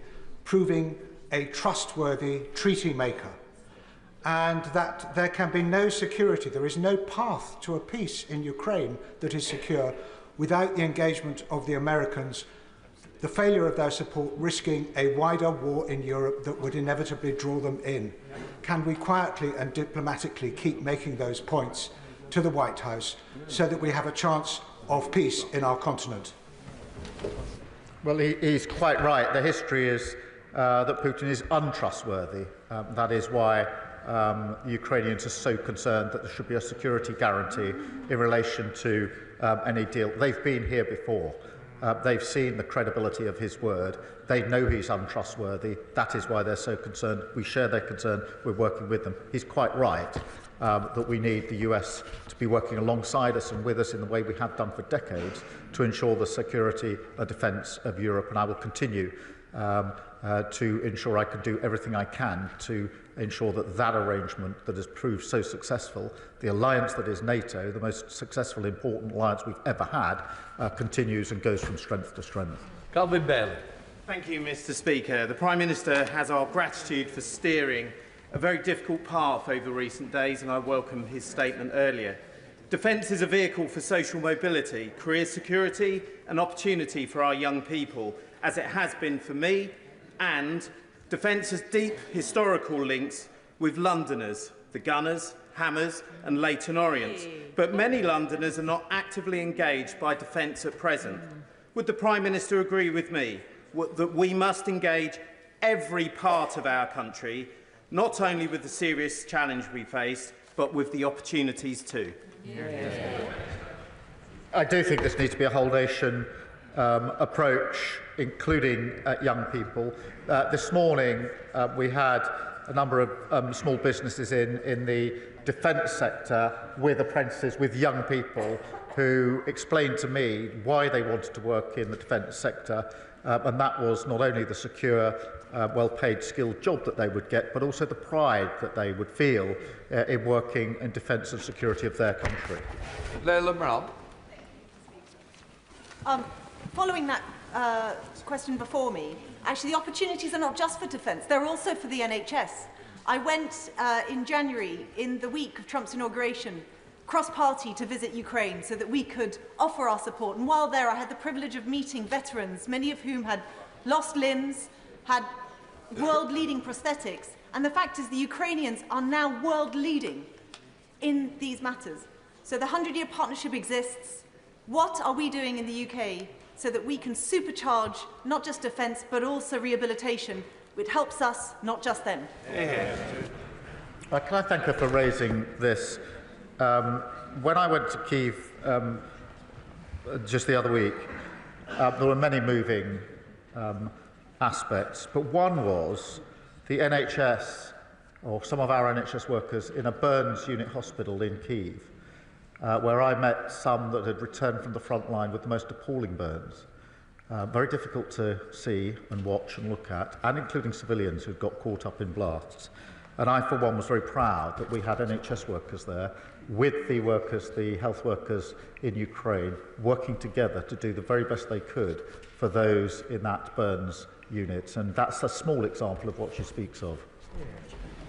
proving a trustworthy treaty maker, and that there can be no security, there is no path to a peace in Ukraine that is secure without the engagement of the Americans, the failure of their support risking a wider war in Europe that would inevitably draw them in. Can we quietly and diplomatically keep making those points to the White House so that we have a chance of peace in our continent? Well, he's quite right. The history is that Putin is untrustworthy. That is why the Ukrainians are so concerned that there should be a security guarantee in relation to any deal. They've been here before. They've seen the credibility of his word. They know he's untrustworthy. That is why they're so concerned. We share their concern. We're working with them. He's quite right that we need the US to be working alongside us and with us in the way we have done for decades to ensure the security and defence of Europe. And I will continue to ensure I can do everything I can to ensure that that arrangement that has proved so successful, the alliance that is NATO, the most successful, important alliance we've ever had, continues and goes from strength to strength. Calvin Bailey. Thank you, Mr. Speaker. The Prime Minister has our gratitude for steering a very difficult path over recent days, and I welcome his statement earlier. Defence is a vehicle for social mobility, career security and opportunity for our young people, as it has been for me, and defence has deep historical links with Londoners, the Gunners, Hammers and Leyton Orients. But many Londoners are not actively engaged by defence at present. Would the Prime Minister agree with me that we must engage every part of our country, not only with the serious challenge we face, but with the opportunities too? I do think this needs to be a whole-nation approach, including young people. This morning, we had a number of small businesses in the defence sector with apprentices, with young people, who explained to me why they wanted to work in the defence sector, and that was not only the secure, well-paid, skilled job that they would get, but also the pride that they would feel in working in defence and security of their country. Leila Brown. Following that question before me, actually the opportunities are not just for defence, they're also for the NHS. I went in January, in the week of Trump's inauguration, cross-party to visit Ukraine so that we could offer our support. And while there, I had the privilege of meeting veterans, many of whom had lost limbs, had world-leading prosthetics. And the fact is the Ukrainians are now world-leading in these matters. So the 100-year partnership exists. What are we doing in the UK so that we can supercharge not just defence but also rehabilitation, which helps us, not just them? Can I thank her for raising this? When I went to Kyiv just the other week, there were many moving aspects, but one was the NHS, or some of our NHS workers, in a burns unit hospital in Kyiv, where I met some that had returned from the front line with the most appalling burns. Very difficult to see and watch and look at, and including civilians who'd got caught up in blasts. And I, for one, was very proud that we had NHS workers there with the workers, the health workers in Ukraine, working together to do the very best they could for those in that burns unit. And that's a small example of what she speaks of.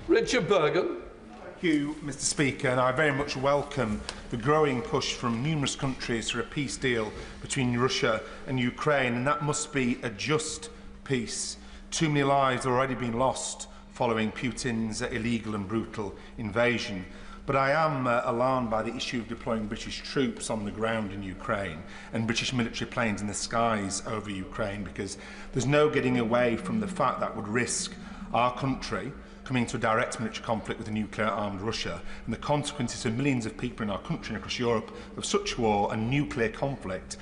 Richard Bergen. Thank you, Mr. Speaker, and I very much welcome the growing push from numerous countries for a peace deal between Russia and Ukraine, and that must be a just peace. Too many lives have already been lost following Putin's illegal and brutal invasion. But I am alarmed by the issue of deploying British troops on the ground in Ukraine and British military planes in the skies over Ukraine, because there's no getting away from the fact that would risk our country coming into a direct military conflict with a nuclear-armed Russia, and the consequences for millions of people in our country and across Europe of such war and nuclear conflict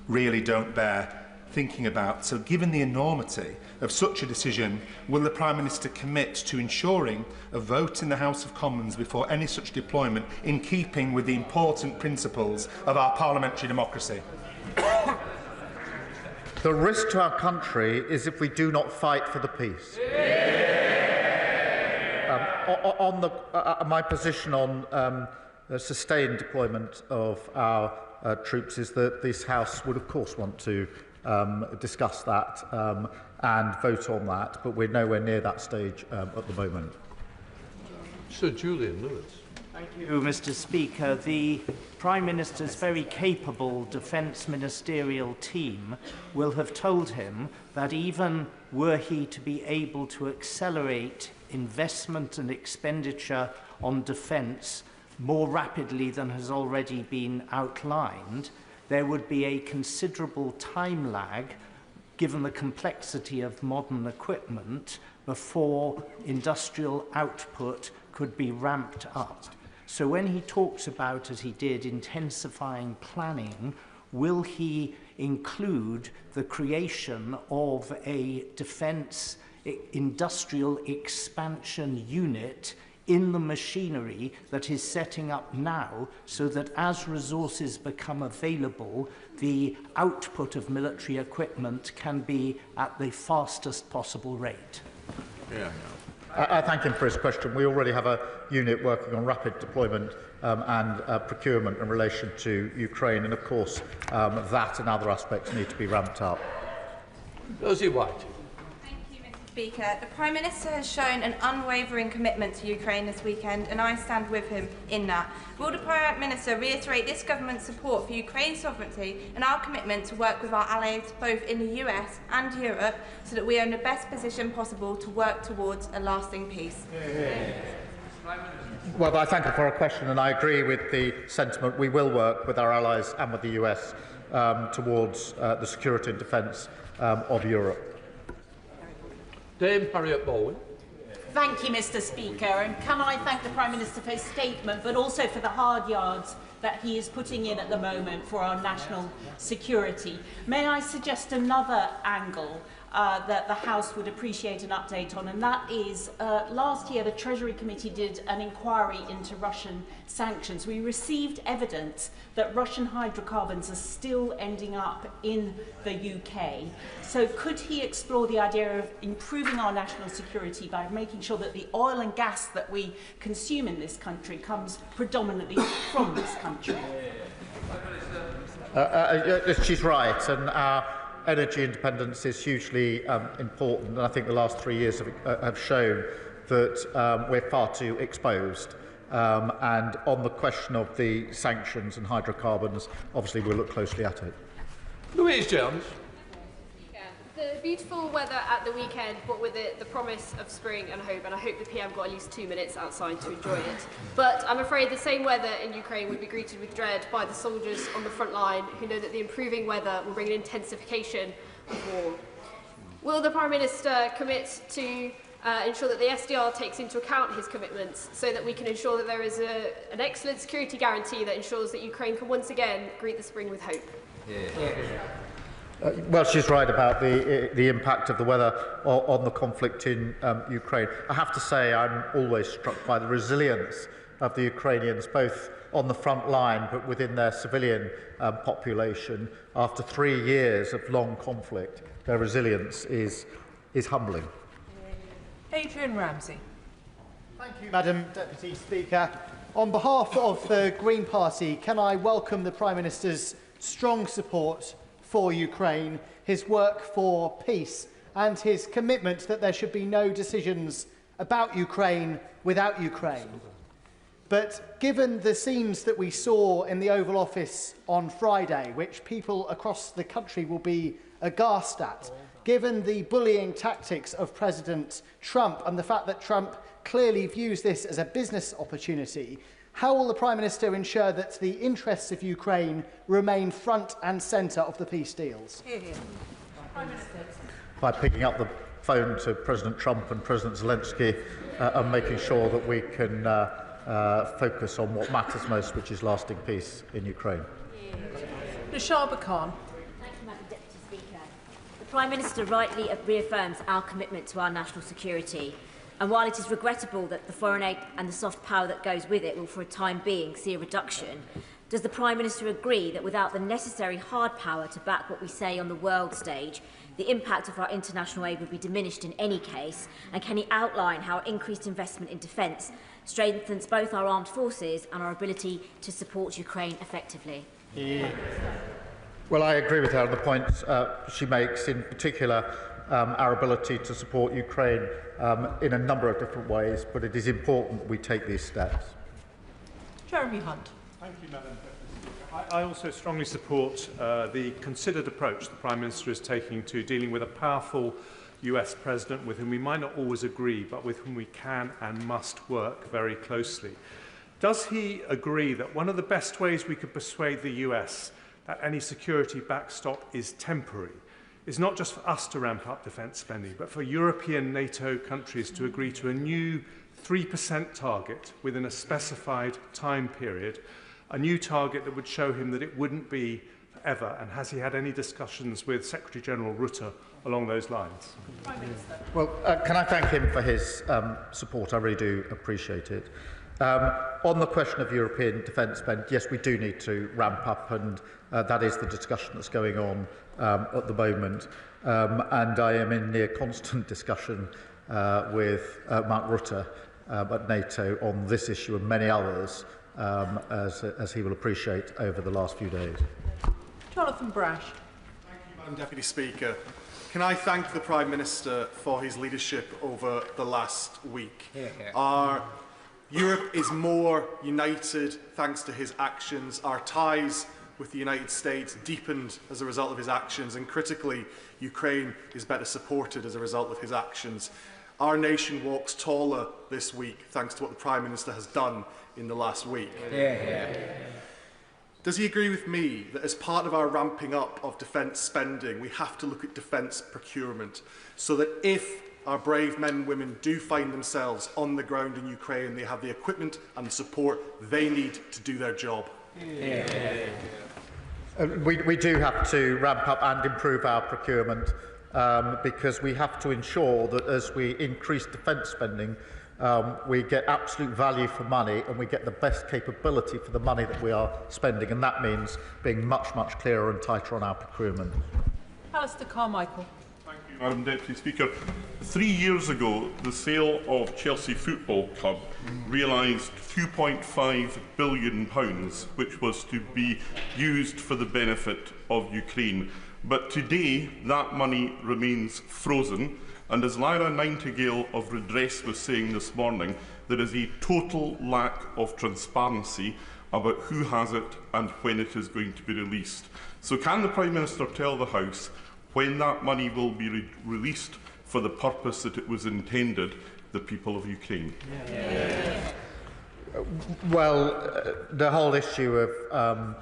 really don't bear thinking about. So given the enormity of such a decision, will the Prime Minister commit to ensuring a vote in the House of Commons before any such deployment, in keeping with the important principles of our parliamentary democracy? The risk to our country is if we do not fight for the peace. My position on sustained deployment of our troops is that this House would, of course, want to discuss that and vote on that, but we're nowhere near that stage at the moment. Sir Julian Lewis. Thank you, Mr. Speaker. The Prime Minister's very capable Defence Ministerial team will have told him that even were he to be able to accelerate investment and expenditure on defence more rapidly than has already been outlined, there would be a considerable time lag, given the complexity of modern equipment, before industrial output could be ramped up. So when he talks about, as he did, intensifying planning, will he include the creation of a defence industrial expansion unit in the machinery that is setting up now, so that as resources become available, the output of military equipment can be at the fastest possible rate? I thank him for his question. We already have a unit working on rapid deployment and procurement in relation to Ukraine, and of course that and other aspects need to be ramped up. Rosie White. Speaker, the Prime Minister has shown an unwavering commitment to Ukraine this weekend, and I stand with him in that. Will the Prime Minister reiterate this government's support for Ukraine's sovereignty and our commitment to work with our allies both in the US and Europe so that we are in the best position possible to work towards a lasting peace? Well, I thank her for her question, and I agree with the sentiment. We will work with our allies and with the US towards the security and defence of Europe. Dame Harriet Bowen. Thank you, Mr. Speaker, and can I thank the Prime Minister for his statement, but also for the hard yards that he is putting in at the moment for our national security. May I suggest another angle that the House would appreciate an update on, and that is last year the Treasury Committee did an inquiry into Russian sanctions. We received evidence that Russian hydrocarbons are still ending up in the UK. So could he explore the idea of improving our national security by making sure that the oil and gas that we consume in this country comes predominantly from this country? She's right, and our energy independence is hugely important, and I think the last 3 years have shown that we're far too exposed. And on the question of the sanctions and hydrocarbons, obviously we'll look closely at it. Louise Jones. The beautiful weather at the weekend brought with it the promise of spring and hope, and I hope the PM got at least 2 minutes outside to enjoy it. But I'm afraid the same weather in Ukraine would be greeted with dread by the soldiers on the front line who know that the improving weather will bring an intensification of war. Will the Prime Minister commit to ensure that the SDR takes into account his commitments so that we can ensure that there is an excellent security guarantee that ensures that Ukraine can once again greet the spring with hope? Well, she's right about the impact of the weather on the conflict in Ukraine. I have to say I'm always struck by the resilience of the Ukrainians, both on the front line but within their civilian population. After 3 years of long conflict, their resilience is humbling. Adrian Ramsey. Thank you, Madam Deputy Speaker. On behalf of the Green Party, can I welcome the Prime Minister's strong support for Ukraine, his work for peace, and his commitment that there should be no decisions about Ukraine without Ukraine. But given the scenes that we saw in the Oval Office on Friday, which people across the country will be aghast at, given the bullying tactics of President Trump and the fact that Trump clearly views this as a business opportunity, how will the Prime Minister ensure that the interests of Ukraine remain front and centre of the peace deals? By picking up the phone to President Trump and President Zelensky and making sure that we can focus on what matters most, which is lasting peace in Ukraine. Nishaba Khan. The Prime Minister rightly reaffirms our commitment to our national security. And while it is regrettable that the foreign aid and the soft power that goes with it will for a time being see a reduction, does the Prime Minister agree that without the necessary hard power to back what we say on the world stage, the impact of our international aid would be diminished in any case? And can he outline how increased investment in defence strengthens both our armed forces and our ability to support Ukraine effectively? Well, I agree with her on the points she makes, in particular our ability to support Ukraine in a number of different ways, but it is important that we take these steps. Jeremy Hunt. Thank you, Madam Speaker. I also strongly support the considered approach the Prime Minister is taking to dealing with a powerful US President with whom we might not always agree, but with whom we can and must work very closely. Does he agree that one of the best ways we could persuade the US that any security backstop is temporary is not just for us to ramp up defence spending, but for European NATO countries to agree to a new 3% target within a specified time period, a new target that would show him that it wouldn't be ever? And has he had any discussions with Secretary-General Rutte along those lines? Prime Minister. Well, can I thank him for his support? I really do appreciate it. On the question of European defence spend, yes, we do need to ramp up, and that is the discussion that's going on at the moment. And I am in near constant discussion with Mark Rutte at NATO on this issue and many others, as he will appreciate over the last few days. Jonathan Brash. Thank you, Madam Deputy Speaker. Can I thank the Prime Minister for his leadership over the last week? Our Europe is more united thanks to his actions. Our ties with the United States deepened as a result of his actions, and critically, Ukraine is better supported as a result of his actions. Our nation walks taller this week thanks to what the Prime Minister has done in the last week. Does he agree with me that as part of our ramping up of defence spending, we have to look at defence procurement so that if our brave men and women do find themselves on the ground in Ukraine, they have the equipment and the support they need to do their job? We do have to ramp up and improve our procurement because we have to ensure that as we increase defence spending, we get absolute value for money and we get the best capability for the money that we are spending, and that means being much, much clearer and tighter on our procurement. Alistair Carmichael. Thank you, Madam Deputy Speaker. 3 years ago, the sale of Chelsea Football Club realised £2.5 billion, which was to be used for the benefit of Ukraine. But today, that money remains frozen. And as Lyra Nightingale of Redress was saying this morning, there is a total lack of transparency about who has it and when it is going to be released. So can the Prime Minister tell the House when that money will be released for the purpose that it was intended, the people of Ukraine? Well, the whole issue of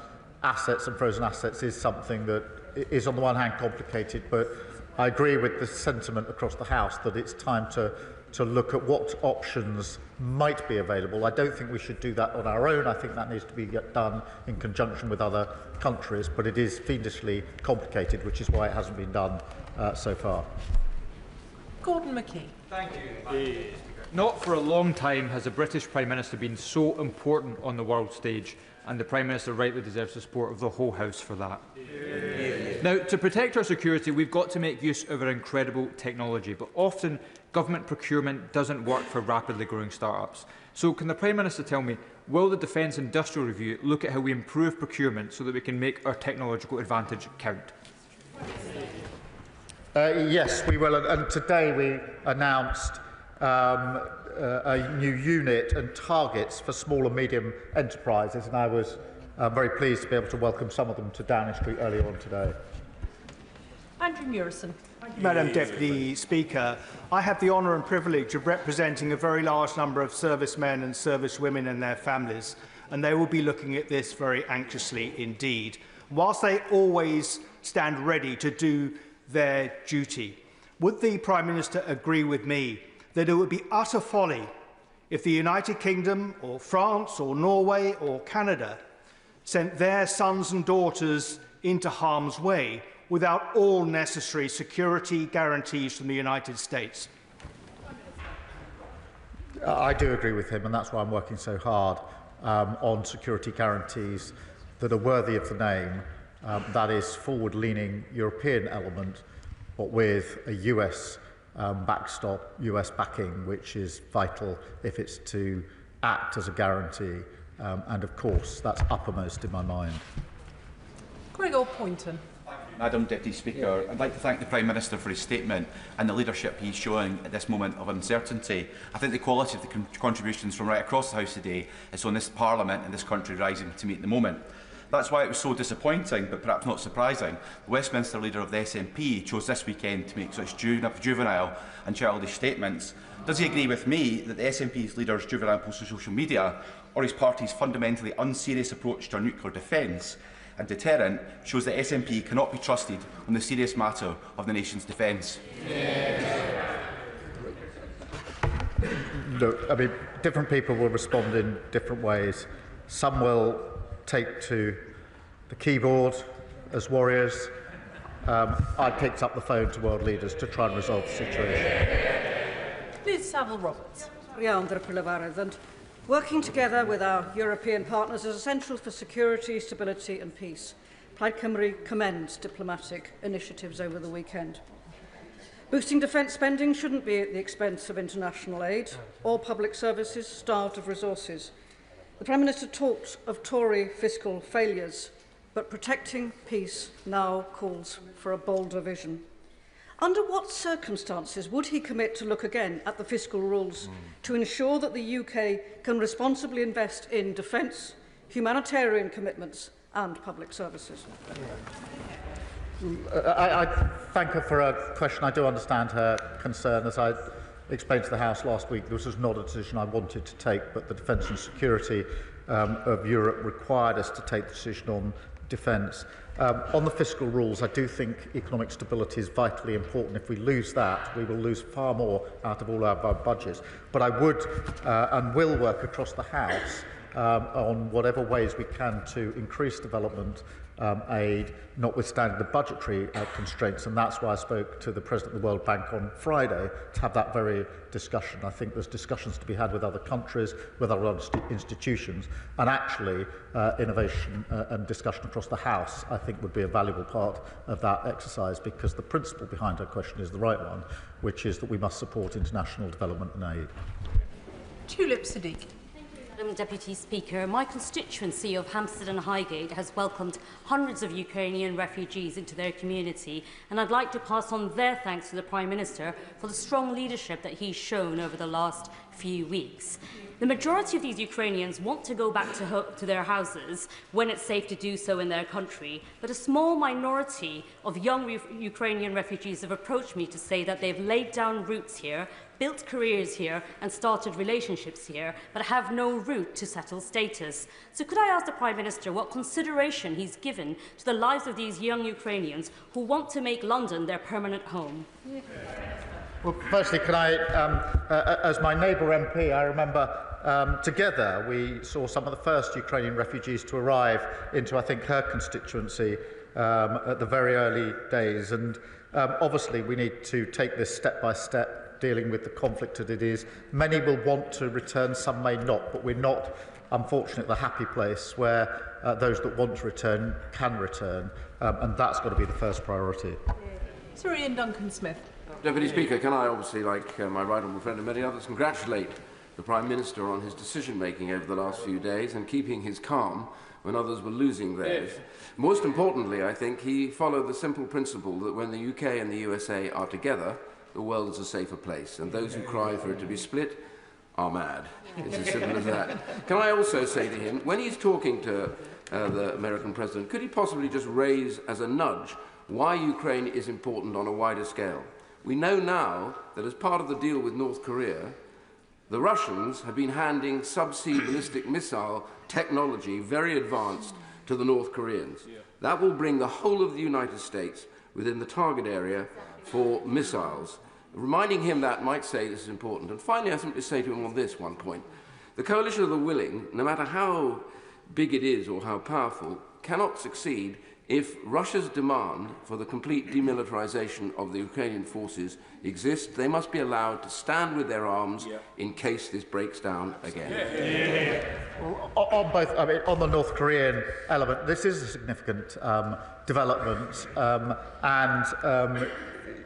assets and frozen assets is something that is on the one hand complicated, but I agree with the sentiment across the House that it's time to look at what options might be available. I don't think we should do that on our own. I think that needs to be done in conjunction with other countries, but it is fiendishly complicated, which is why it hasn't been done so far. Gordon McKee. Thank you. Not for a long time has a British Prime Minister been so important on the world stage, and the Prime Minister rightly deserves the support of the whole House for that. Now, to protect our security, we've got to make use of our incredible technology, but often government procurement doesn't work for rapidly growing start-ups. So can the Prime Minister tell me, will the Defence Industrial Review look at how we improve procurement so that we can make our technological advantage count? Yes, we will. And today we announced a new unit and targets for small and medium enterprises, and I was very pleased to be able to welcome some of them to Downing Street earlier on today. Andrew Murison. Madam Deputy Speaker, I have the honour and privilege of representing a very large number of servicemen and servicewomen and their families, and they will be looking at this very anxiously indeed. Whilst they always stand ready to do their duty, would the Prime Minister agree with me that it would be utter folly if the United Kingdom or France or Norway or Canada sent their sons and daughters into harm's way without all necessary security guarantees from the United States? I do agree with him, and that's why I'm working so hard on security guarantees that are worthy of the name. That is forward-leaning European element, but with a US backstop, US backing, which is vital if it's to act as a guarantee. And of course, that's uppermost in my mind. Gregor Poynton. Madam Deputy Speaker, I'd like to thank the Prime Minister for his statement and the leadership he's showing at this moment of uncertainty. I think the quality of the contributions from right across the House today is on this Parliament and this country rising to meet the moment. That's why it was so disappointing, but perhaps not surprising, the Westminster leader of the SNP chose this weekend to make such juvenile and childish statements. Does he agree with me that the SNP's leader's juvenile post on social media, or his party's fundamentally unserious approach to our nuclear defence and deterrent, shows that SNP cannot be trusted on the serious matter of the nation's defence? Look, I mean, different people will respond in different ways. Some will take to the keyboard as warriors, I picked up the phone to world leaders to try and resolve the situation. Liz Saville-Roberts. And working together with our European partners is essential for security, stability and peace. Plaid Cymru commends diplomatic initiatives over the weekend. Boosting defence spending shouldn't be at the expense of international aid or public services starved of resources. The Prime Minister talked of Tory fiscal failures, but protecting peace now calls for a bolder vision. Under what circumstances would he commit to look again at the fiscal rules to ensure that the UK can responsibly invest in defence, humanitarian commitments and public services? I thank her for her question. I do understand her concern. As I explained to the House last week, this was not a decision I wanted to take, but the defence and security of Europe required us to take the decision on defence. On the fiscal rules, I do think economic stability is vitally important. If we lose that, we will lose far more out of all our budgets. But I would and will work across the House on whatever ways we can to increase development aid, notwithstanding the budgetary constraints, and that's why I spoke to the President of the World Bank on Friday to have that very discussion. I think there's discussions to be had with other countries, with other institutions, and actually innovation and discussion across the House, I think, would be a valuable part of that exercise, because the principle behind her question is the right one, which is that we must support international development and aid. Tulip Siddiq. Madam Deputy Speaker, my constituency of Hampstead and Highgate has welcomed hundreds of Ukrainian refugees into their community, and I'd like to pass on their thanks to the Prime Minister for the strong leadership that he's shown over the last few weeks. The majority of these Ukrainians want to go back to their houses when it's safe to do so in their country, but a small minority of young Ukrainian refugees have approached me to say that they've laid down roots here, built careers here and started relationships here, but have no route to settled status. So could I ask the Prime Minister what consideration he's given to the lives of these young Ukrainians who want to make London their permanent home? Well, firstly, can I, as my neighbour MP, I remember together we saw some of the first Ukrainian refugees to arrive into, I think, her constituency at the very early days. And obviously we need to take this step by step, dealing with the conflict that it is. Many will want to return, some may not, but we're not, unfortunately, at the happy place where those that want to return can return, and that's got to be the first priority. Sir Ian Duncan-Smith. Deputy Speaker, can I obviously, like my right honourable friend and many others, congratulate the Prime Minister on his decision-making over the last few days and keeping his calm when others were losing theirs. Yes. Most importantly, I think he followed the simple principle that when the UK and the USA are together, the world is a safer place, and those who cry for it to be split are mad. It's as simple as that. Can I also say to him, when he's talking to the American president, could he possibly just raise as a nudge why Ukraine is important on a wider scale? We know now that as part of the deal with North Korea, the Russians have been handing subsea ballistic missile technology, very advanced, to the North Koreans. That will bring the whole of the United States within the target area for missiles. Reminding him that might say this is important. And finally, I simply say to him on this one point. The coalition of the willing, no matter how big it is or how powerful, cannot succeed if Russia's demand for the complete demilitarization of the Ukrainian forces exists. They must be allowed to stand with their arms in case this breaks down again. Well, on both, I mean, on the North Korean element, this is a significant development, and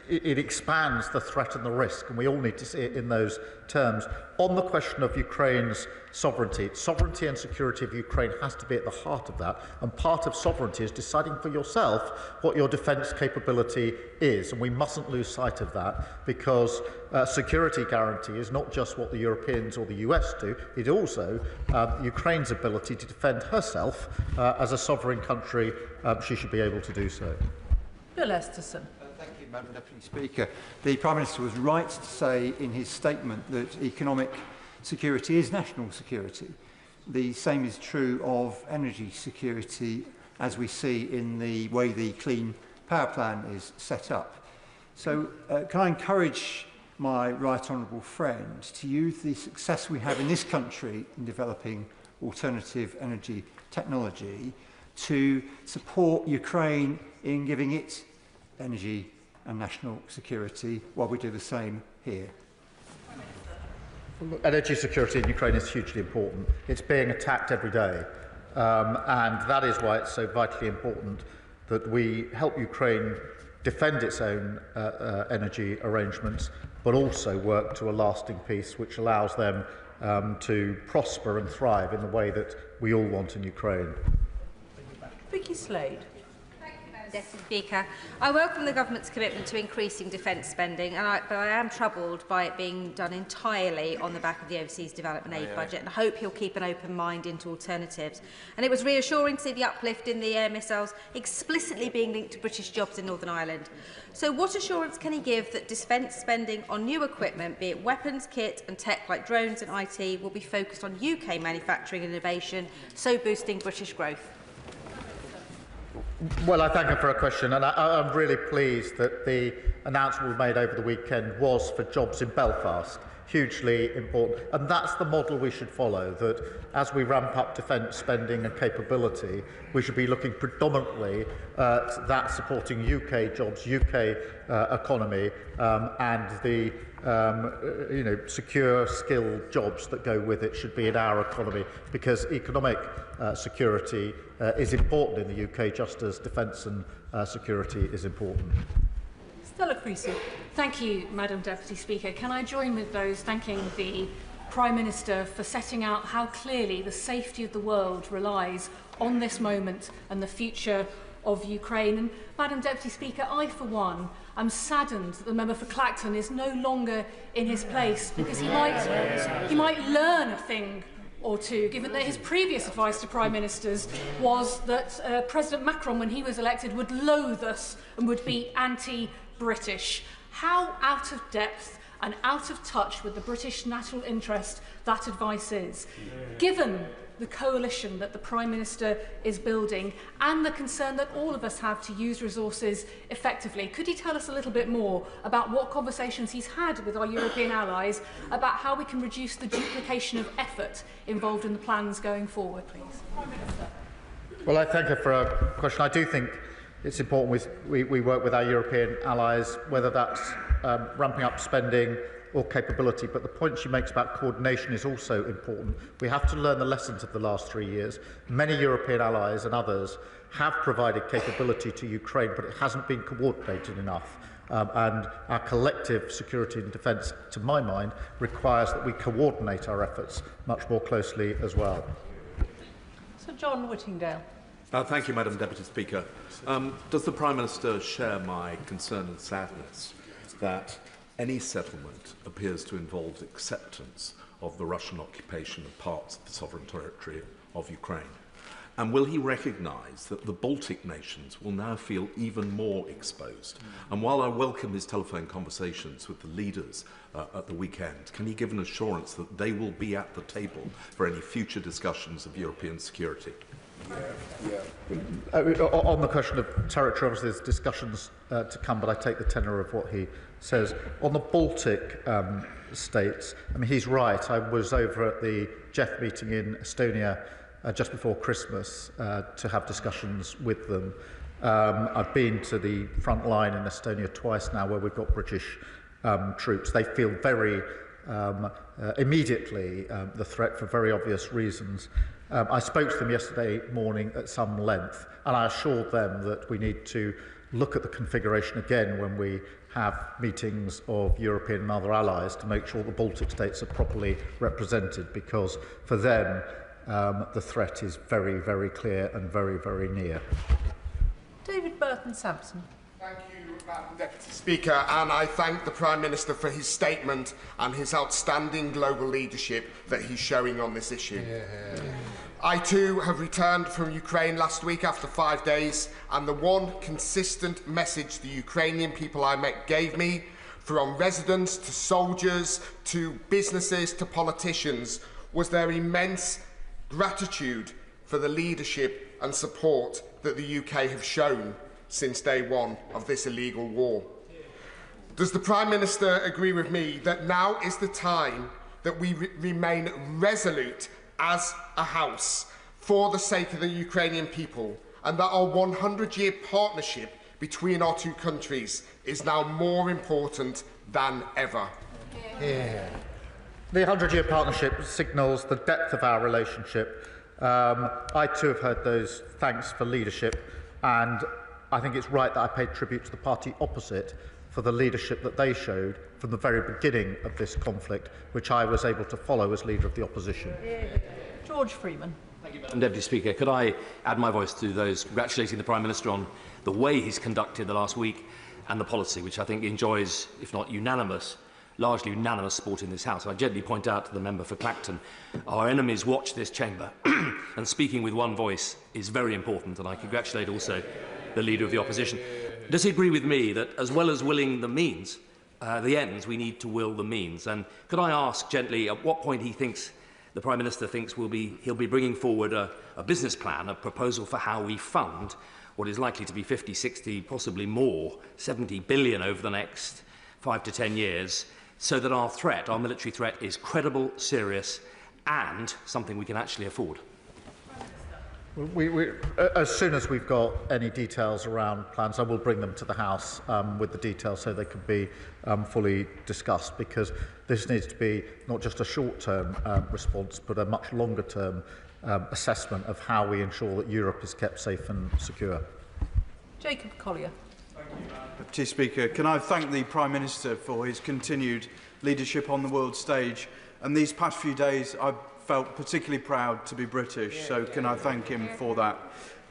it expands the threat and the risk, and we all need to see it in those terms. On the question of Ukraine's sovereignty and security of Ukraine has to be at the heart of that, and part of sovereignty is deciding for yourself what your defence capability is, and we mustn't lose sight of that, because security guarantee is not just what the Europeans or the US do, it also Ukraine's ability to defend herself as a sovereign country. She should be able to do so. Bill Esterson. Madam Deputy Speaker, the Prime Minister was right to say in his statement that economic security is national security. The same is true of energy security, as we see in the way the Clean Power Plan is set up. So can I encourage my right honourable friend to use the success we have in this country in developing alternative energy technology to support Ukraine in giving it energy and national security while we do the same here? Energy security in Ukraine is hugely important. It's being attacked every day, and that is why it's so vitally important that we help Ukraine defend its own energy arrangements, but also work to a lasting peace which allows them to prosper and thrive in the way that we all want in Ukraine. Vicky Slade. Deputy Speaker, I welcome the Government's commitment to increasing defence spending, but I am troubled by it being done entirely on the back of the Overseas Development Aid budget, and I hope he'll keep an open mind into alternatives. And it was reassuring to see the uplift in the air missiles explicitly being linked to British jobs in Northern Ireland. So what assurance can he give that defence spending on new equipment, be it weapons, kit and tech like drones and IT, will be focused on UK manufacturing and innovation, so boosting British growth? Well, I thank her for her question, and I'm really pleased that the announcement we made over the weekend was for jobs in Belfast. Hugely important, and that's the model we should follow, that as we ramp up defence spending and capability, we should be looking predominantly at that supporting UK jobs, UK economy, and the secure, skilled jobs that go with it should be in our economy, because economic security is important in the UK, just as defence and security is important. Stella Creasy. Thank you, Madam Deputy Speaker. Can I join with those thanking the Prime Minister for setting out how clearly the safety of the world relies on this moment and the future of Ukraine. And Madam Deputy Speaker, I, for one, am saddened that the member for Clacton is no longer in his place, because he might learn a thing or two, given that his previous advice to Prime Ministers was that President Macron, when he was elected, would loathe us and would be anti-British. How out of depth and out of touch with the British national interest that advice is, given the coalition that the Prime Minister is building and the concern that all of us have to use resources effectively. Could he tell us a little bit more about what conversations he's had with our European allies about how we can reduce the duplication of effort involved in the plans going forward, please? Prime Minister. Well, I thank her for her question. I do think it's important we work with our European allies, whether that's ramping up spending or capability, but the point she makes about coordination is also important. We have to learn the lessons of the last 3 years. Many European allies and others have provided capability to Ukraine, but it hasn't been coordinated enough. And our collective security and defence, to my mind, requires that we coordinate our efforts much more closely as well. Sir John Whittingdale. Thank you, Madam Deputy Speaker. Does the Prime Minister share my concern and sadness that any settlement appears to involve acceptance of the Russian occupation of parts of the sovereign territory of Ukraine? And will he recognise that the Baltic nations will now feel even more exposed? And while I welcome his telephone conversations with the leaders at the weekend, can he give an assurance that they will be at the table for any future discussions of European security? On the question of territory, obviously there's discussions to come, but I take the tenor of what he says. On the Baltic states, I mean, he's right. I was over at the GEF meeting in Estonia just before Christmas to have discussions with them. I've been to the Frontline in Estonia twice now, where we've got British troops. They feel very immediately the threat for very obvious reasons. I spoke to them yesterday morning at some length, and I assured them that we need to look at the configuration again when we have meetings of European and other allies to make sure the Baltic states are properly represented, because for them the threat is very, very clear and very, very near. David Burton-Sampson. Thank you, Madam Deputy Speaker, and I thank the Prime Minister for his statement and his outstanding global leadership that he's showing on this issue. I too have returned from Ukraine last week after 5 days, and the one consistent message the Ukrainian people I met gave me, from residents to soldiers to businesses to politicians, was their immense gratitude for the leadership and support that the UK have shown since day one of this illegal war. Does the Prime Minister agree with me that now is the time that we remain resolute as a House for the sake of the Ukrainian people, and that our 100-year partnership between our two countries is now more important than ever. Yeah. The 100-year partnership signals the depth of our relationship. I too have heard those thanks for leadership, and I think it's right that I pay tribute to the party opposite for the leadership that they showed from the very beginning of this conflict, which I was able to follow as leader of the opposition. George Freeman. Thank you, Madam Deputy Speaker. Could I add my voice to those congratulating the Prime Minister on the way he's conducted the last week and the policy, which I think enjoys, if not unanimous, largely unanimous support in this House. I gently point out to the member for Clacton, our enemies watch this chamber, and speaking with one voice is very important, and I congratulate also the Leader of the Opposition. Does he agree with me that as well as willing the means, the ends, we need to will the means? And could I ask gently at what point he thinks, the Prime Minister thinks he'll be bringing forward a business plan, a proposal for how we fund what is likely to be 50, 60, possibly more, 70 billion over the next 5 to 10 years, so that our threat, our military threat, is credible, serious, and something we can actually afford? As soon as we've got any details around plans, I will bring them to the House with the details so they can be fully discussed, because this needs to be not just a short-term response, but a much longer-term assessment of how we ensure that Europe is kept safe and secure. Jacob Collier. Deputy Speaker, can I thank the Prime Minister for his continued leadership on the world stage? And these past few days, I've felt particularly proud to be British, so can I thank him for that?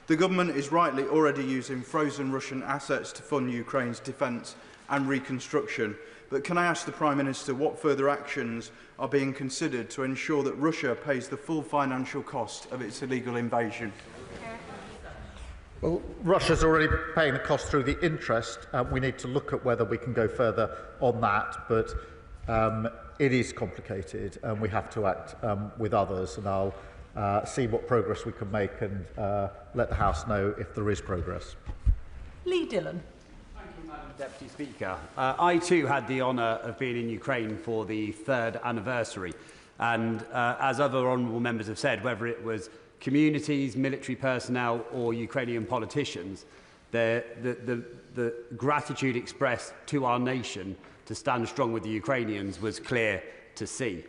The government is rightly already using frozen Russian assets to fund Ukraine's defence and reconstruction. But can I ask the Prime Minister what further actions are being considered to ensure that Russia pays the full financial cost of its illegal invasion? Well, Russia's already paying the cost through the interest. We need to look at whether we can go further on that, but it is complicated and we have to act with others, and I'll see what progress we can make and let the House know if there is progress. Lee Dillon. Thank you, Madam Deputy Speaker. I too had the honour of being in Ukraine for the 3rd anniversary, and as other honourable members have said, whether it was communities, military personnel or Ukrainian politicians, the gratitude expressed to our nation to stand strong with the Ukrainians was clear to see.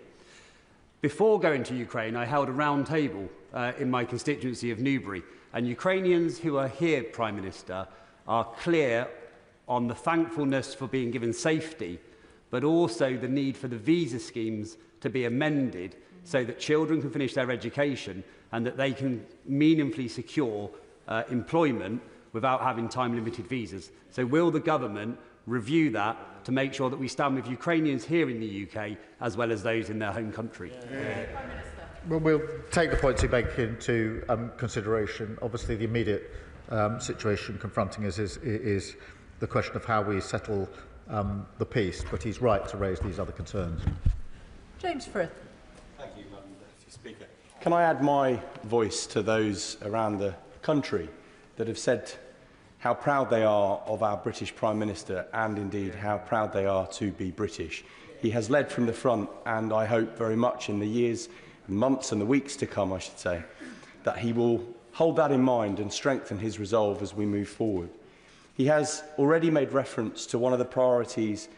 Before going to Ukraine, I held a round table in my constituency of Newbury, and Ukrainians who are here, Prime Minister, are clear on the thankfulness for being given safety, but also the need for the visa schemes to be amended so that children can finish their education and that they can meaningfully secure employment without having time-limited visas. So will the government review that to make sure that we stand with Ukrainians here in the UK as well as those in their home country? Well, we'll take the points you make into consideration. Obviously, the immediate situation confronting us is the question of how we settle the peace, but he's right to raise these other concerns. James Frith. Thank you, Madam Deputy Speaker. Can I add my voice to those around the country that have said how proud they are of our British Prime Minister and indeed how proud they are to be British? He has led from the front, and I hope very much in the years, months and the weeks to come, I should say, that he will hold that in mind and strengthen his resolve as we move forward. He has already made reference to one of the priorities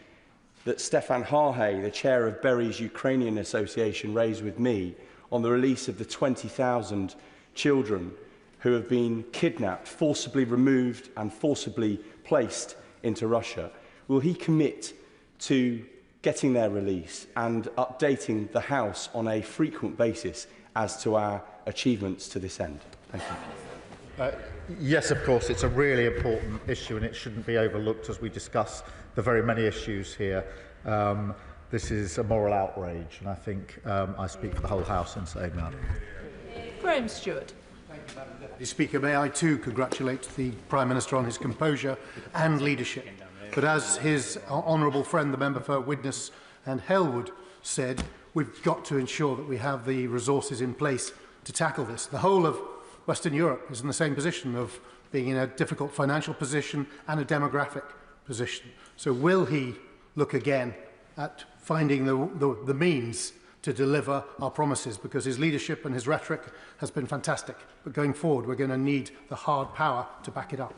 that Stefan Harhay, the chair of Berry's Ukrainian Association, raised with me on the release of the 20,000 children who have been kidnapped, forcibly removed and forcibly placed into Russia. Will he commit to getting their release and updating the House on a frequent basis as to our achievements to this end? Thank you. Yes, of course, it's a really important issue and it shouldn't be overlooked as we discuss the very many issues here. This is a moral outrage, and I think I speak for the whole House in saying that. Graham Stewart. Deputy Speaker, may I too congratulate the Prime Minister on his composure and leadership. But as his honourable friend, the member for Widnes and Halewood, said, we've got to ensure that we have the resources in place to tackle this. The whole of Western Europe is in the same position of being in a difficult financial position and a demographic position. So will he look again at finding the means to deliver our promises, because his leadership and his rhetoric has been fantastic. But going forward, we're going to need the hard power to back it up.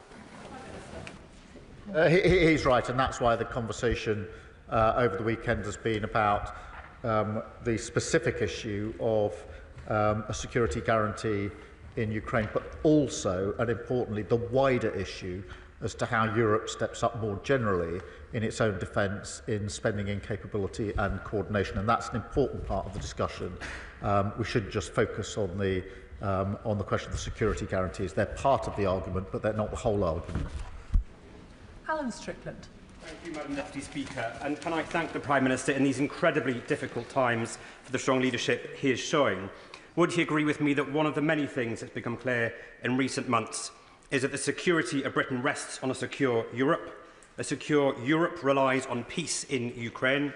He's right, and that's why the conversation over the weekend has been about the specific issue of a security guarantee in Ukraine, but also, and importantly, the wider issue as to how Europe steps up more generally in its own defence, in spending, in capability and coordination. And that's an important part of the discussion. We shouldn't just focus on the question of the security guarantees. They're part of the argument, but they're not the whole argument. Alan Strickland. Thank you, Madam Deputy Speaker. And can I thank the Prime Minister in these incredibly difficult times for the strong leadership he is showing? Would he agree with me that one of the many things that's become clear in recent months is that the security of Britain rests on a secure Europe? A secure Europe relies on peace in Ukraine,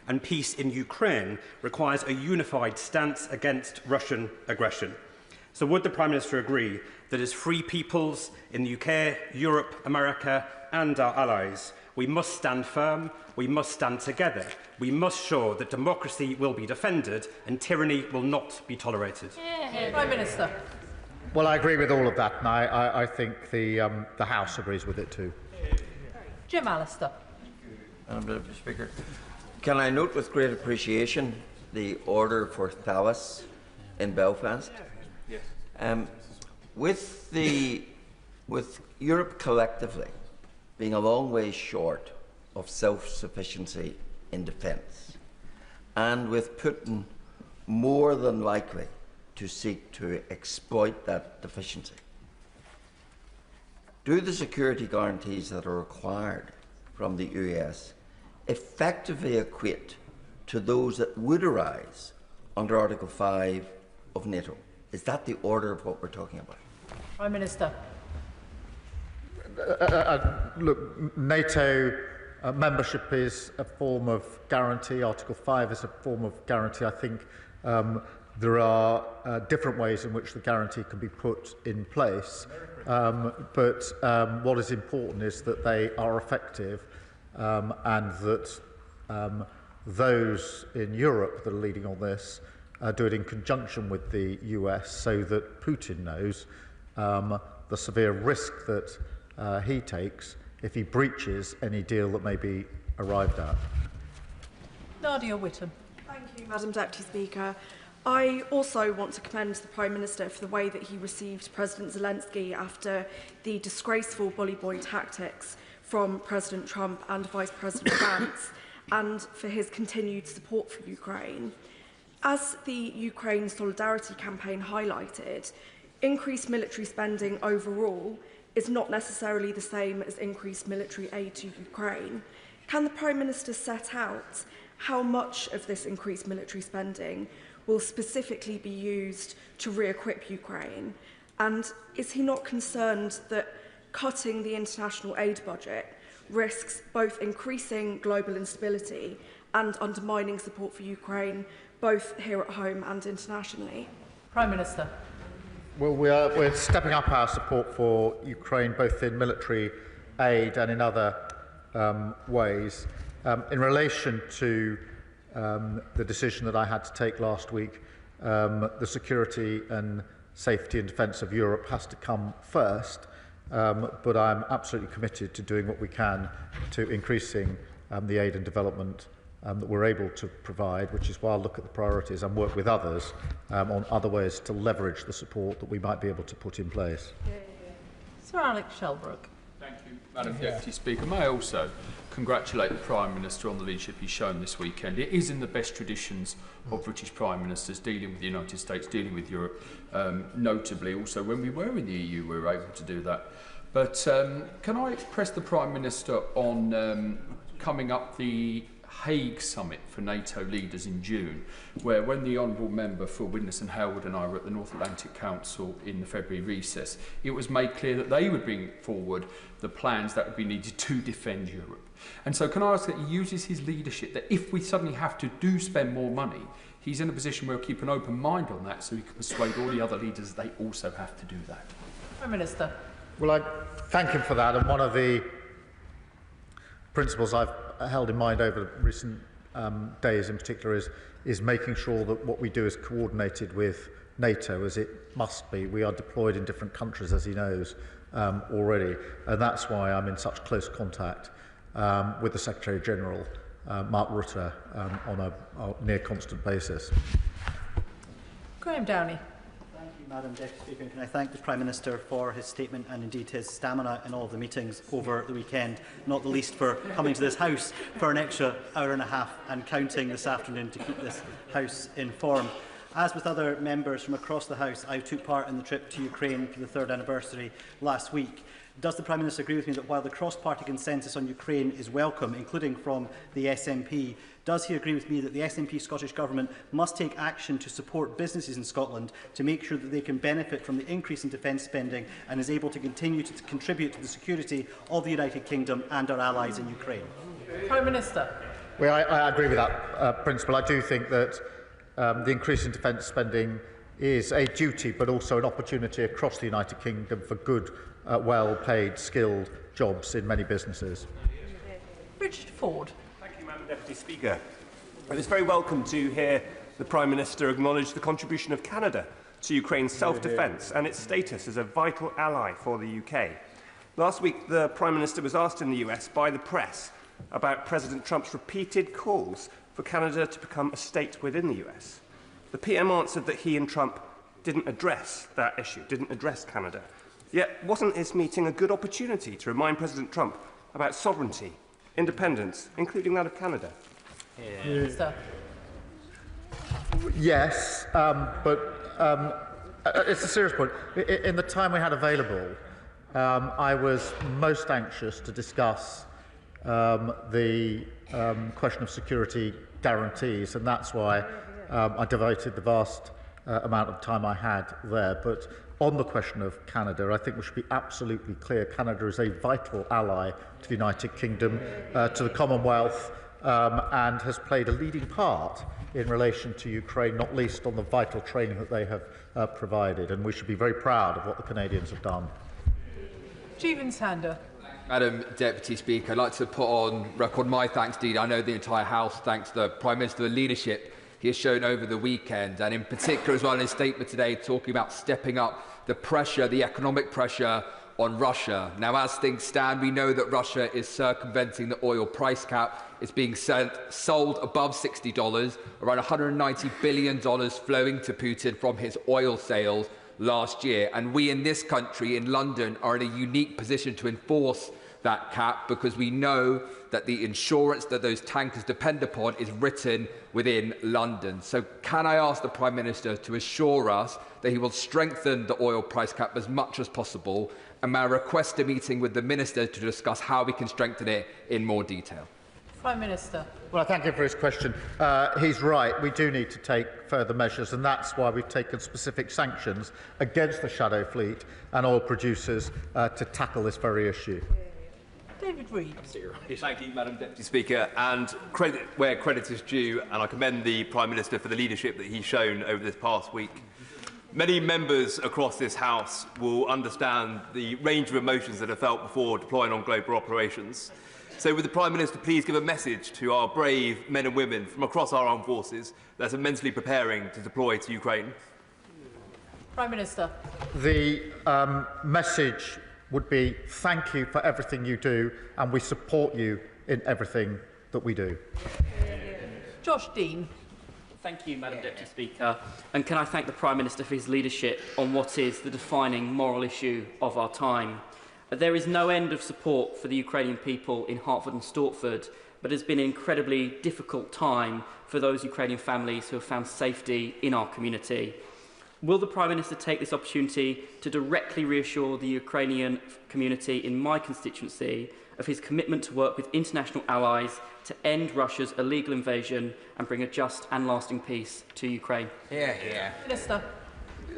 and peace in Ukraine requires a unified stance against Russian aggression. So would the Prime Minister agree that as free peoples in the UK, Europe, America and our allies, we must stand firm, we must stand together, we must show that democracy will be defended and tyranny will not be tolerated? Prime Minister. Well, I agree with all of that, and I think the House agrees with it too. Jim Allister. Madam Deputy Speaker, can I note with great appreciation the order for Thalas in Belfast? Yes. With Europe collectively being a long way short of self-sufficiency in defence, and with Putin more than likely to seek to exploit that deficiency, do the security guarantees that are required from the US effectively equate to those that would arise under Article 5 of NATO? Is that the order of what we're talking about? Prime Minister. Look, NATO membership is a form of guarantee. Article 5 is a form of guarantee. I think there are different ways in which the guarantee can be put in place. But what is important is that they are effective and that those in Europe that are leading on this do it in conjunction with the US, so that Putin knows the severe risk that he takes if he breaches any deal that may be arrived at. Nadia Whittam. Thank you, Madam Deputy Speaker. I also want to commend the Prime Minister for the way that he received President Zelensky after the disgraceful bully boy tactics from President Trump and Vice President Vance, and for his continued support for Ukraine. As the Ukraine Solidarity Campaign highlighted, increased military spending overall is not necessarily the same as increased military aid to Ukraine. Can the Prime Minister set out how much of this increased military spending will specifically be used to re-equip Ukraine? And is he not concerned that cutting the international aid budget risks both increasing global instability and undermining support for Ukraine, both here at home and internationally? Prime Minister. Well, we're stepping up our support for Ukraine, both in military aid and in other ways. In relation to the decision that I had to take last week, the security and safety and defence of Europe has to come first, but I'm absolutely committed to doing what we can to increasing the aid and development that we're able to provide, which is why I'll look at the priorities and work with others on other ways to leverage the support that we might be able to put in place. Sir Alex Shelbrooke. Thank you, Madam Deputy Speaker. May I also congratulate the Prime Minister on the leadership he's shown this weekend. It is in the best traditions of British Prime Ministers dealing with the United States, dealing with Europe, notably also when we were in the EU we were able to do that. But can I press the Prime Minister on coming up the Hague summit for NATO leaders in June, where when the Honourable Member for Widnes and Howard and I were at the North Atlantic Council in the February recess, it was made clear that they would bring forward the plans that would be needed to defend Europe. And so can I ask that he uses his leadership, that if we suddenly have to spend more money, he's in a position where he'll keep an open mind on that so he can persuade all the other leaders they also have to do that. Prime Minister. Well, I thank him for that, and one of the principles I've held in mind over recent days in particular is making sure that what we do is coordinated with NATO, as it must be. We are deployed in different countries, as he knows, already, and that's why I'm in such close contact with the Secretary-General, Mark Rutte, on a near constant basis. Graham Downey. Thank you, Madam Deputy Speaker. And can I thank the Prime Minister for his statement and indeed his stamina in all of the meetings over the weekend, not the least for coming to this House for an extra hour and a half and counting this afternoon to keep this House informed. As with other members from across the House, I took part in the trip to Ukraine for the 3rd anniversary last week. Does the Prime Minister agree with me that while the cross-party consensus on Ukraine is welcome, including from the SNP, does he agree with me that the SNP Scottish Government must take action to support businesses in Scotland to make sure that they can benefit from the increase in defence spending and is able to continue to contribute to the security of the United Kingdom and our allies in Ukraine? Prime Minister. Well, I agree with that principle. I do think that the increase in defence spending is a duty, but also an opportunity across the United Kingdom for good, well-paid, skilled jobs in many businesses. Richard Ford. Thank you, Madam Deputy Speaker. It was very welcome to hear the Prime Minister acknowledge the contribution of Canada to Ukraine's self-defence and its status as a vital ally for the UK. Last week, the Prime Minister was asked in the US by the press about President Trump's repeated calls for Canada to become a state within the US. The PM answered that he and Trump didn't address that issue, didn't address Canada. Yet, wasn't this meeting a good opportunity to remind President Trump about sovereignty, independence, including that of Canada? Yes, but it's a serious point. In the time we had available, I was most anxious to discuss the question of security guarantees, and that's why I devoted the vast amount of time I had there. But on the question of Canada, I think we should be absolutely clear. Canada is a vital ally to the United Kingdom, to the Commonwealth, and has played a leading part in relation to Ukraine, not least on the vital training that they have provided. And we should be very proud of what the Canadians have done. Stephen Sander. Madam Deputy Speaker, I'd like to put on record my thanks indeed. I know the entire House thanks the Prime Minister for the leadership he has shown over the weekend, and in particular as well in his statement today talking about stepping up the pressure, the economic pressure on Russia. Now, as things stand, we know that Russia is circumventing the oil price cap. It's being sold above $60, around $190 billion flowing to Putin from his oil sales last year. And we in this country, in London, are in a unique position to enforce that cap because we know that the insurance that those tankers depend upon is written within London. So can I ask the Prime Minister to assure us that he will strengthen the oil price cap as much as possible, and may I request a meeting with the Minister to discuss how we can strengthen it in more detail? Prime Minister. Well, I thank him for his question. He's right. We do need to take further measures, and that's why we've taken specific sanctions against the shadow fleet and oil producers to tackle this very issue. David Reid. Thank you, Madam Deputy Speaker. And credit where credit is due, and I commend the Prime Minister for the leadership that he's shown over this past week. Many members across this House will understand the range of emotions that are felt before deploying on global operations. So would the Prime Minister please give a message to our brave men and women from across our armed forces that are mentally preparing to deploy to Ukraine? Prime Minister. The message would be thank you for everything you do, and we support you in everything that we do. Josh Dean. Thank you, Madam Deputy Speaker. And can I thank the Prime Minister for his leadership on what is the defining moral issue of our time. There is no end of support for the Ukrainian people in Hertford and Stortford, but it has been an incredibly difficult time for those Ukrainian families who have found safety in our community. Will the Prime Minister take this opportunity to directly reassure the Ukrainian community in my constituency of his commitment to work with international allies to end Russia's illegal invasion and bring a just and lasting peace to Ukraine? Minister.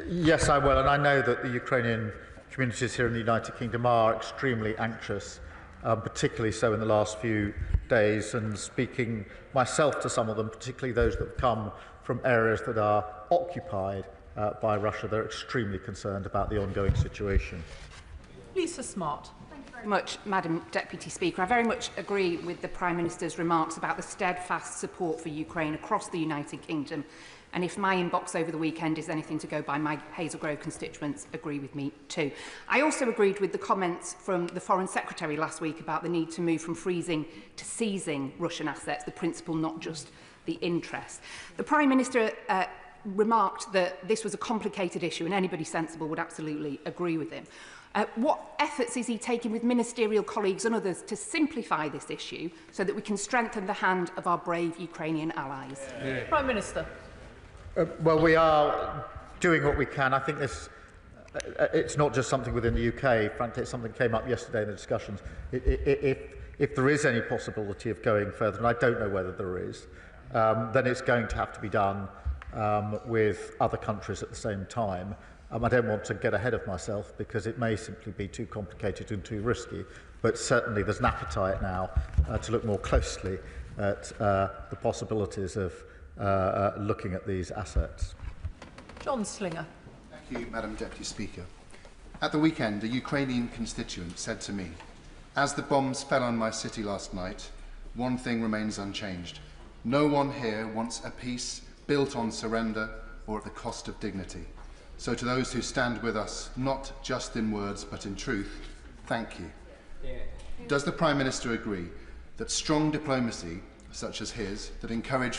Yes, I will, and I know that the Ukrainian communities here in the United Kingdom are extremely anxious, particularly so in the last few days, and speaking myself to some of them, particularly those that have come from areas that are occupied by Russia, they're extremely concerned about the ongoing situation. Lisa Smart. Very much, Madam Deputy Speaker. I very much agree with the Prime Minister's remarks about the steadfast support for Ukraine across the United Kingdom. And if my inbox over the weekend is anything to go by, my Hazel Grove constituents agree with me too. I also agreed with the comments from the Foreign Secretary last week about the need to move from freezing to seizing Russian assets, the principle, not just the interest. The Prime Minister remarked that this was a complicated issue and anybody sensible would absolutely agree with him. What efforts is he taking with ministerial colleagues and others to simplify this issue so that we can strengthen the hand of our brave Ukrainian allies? Prime Minister. Well, we are doing what we can. I think this, it's not just something within the UK. Frankly, it's something that came up yesterday in the discussions. If there is any possibility of going further, and I don't know whether there is, then it's going to have to be done with other countries at the same time. I don't want to get ahead of myself because it may simply be too complicated and too risky, but certainly there's an appetite now to look more closely at the possibilities of looking at these assets. John Slinger. Thank you, Madam Deputy Speaker. At the weekend, a Ukrainian constituent said to me, "As the bombs fell on my city last night, one thing remains unchanged. No one here wants a peace built on surrender or at the cost of dignity. So to those who stand with us, not just in words but in truth, thank you." Does the Prime Minister agree that strong diplomacy, such as his, that encourages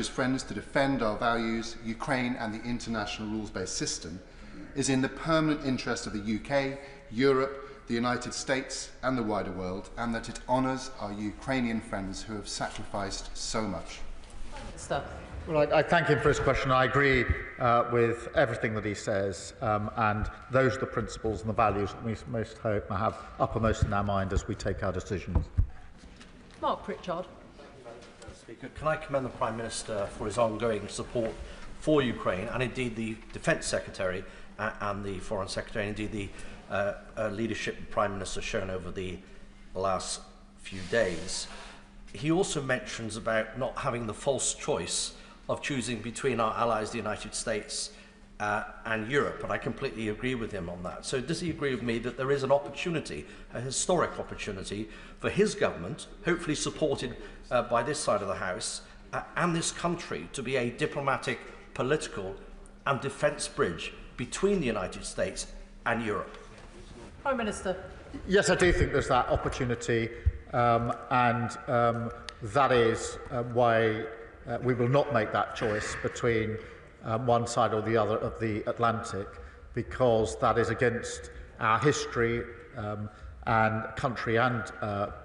friends to defend our values, Ukraine and the international rules-based system, is in the permanent interest of the UK, Europe, the United States and the wider world, and that it honours our Ukrainian friends who have sacrificed so much? Well, I thank him for his question. I agree with everything that he says, and those are the principles and the values that we most hope have uppermost in our mind as we take our decisions. Mark Pritchard. Speaker, can I commend the Prime Minister for his ongoing support for Ukraine, and indeed the Defence Secretary and the Foreign Secretary, and indeed the leadership the Prime Minister has shown over the last few days. He also mentions about not having the false choice of choosing between our allies, the United States and Europe, and I completely agree with him on that. So does he agree with me that there is an opportunity, a historic opportunity, for his government, hopefully supported by this side of the House, and this country to be a diplomatic, political and defence bridge between the United States and Europe? Prime Minister. Yes, I do think there's that opportunity, and that is why we will not make that choice between one side or the other of the Atlantic, because that is against our history and country and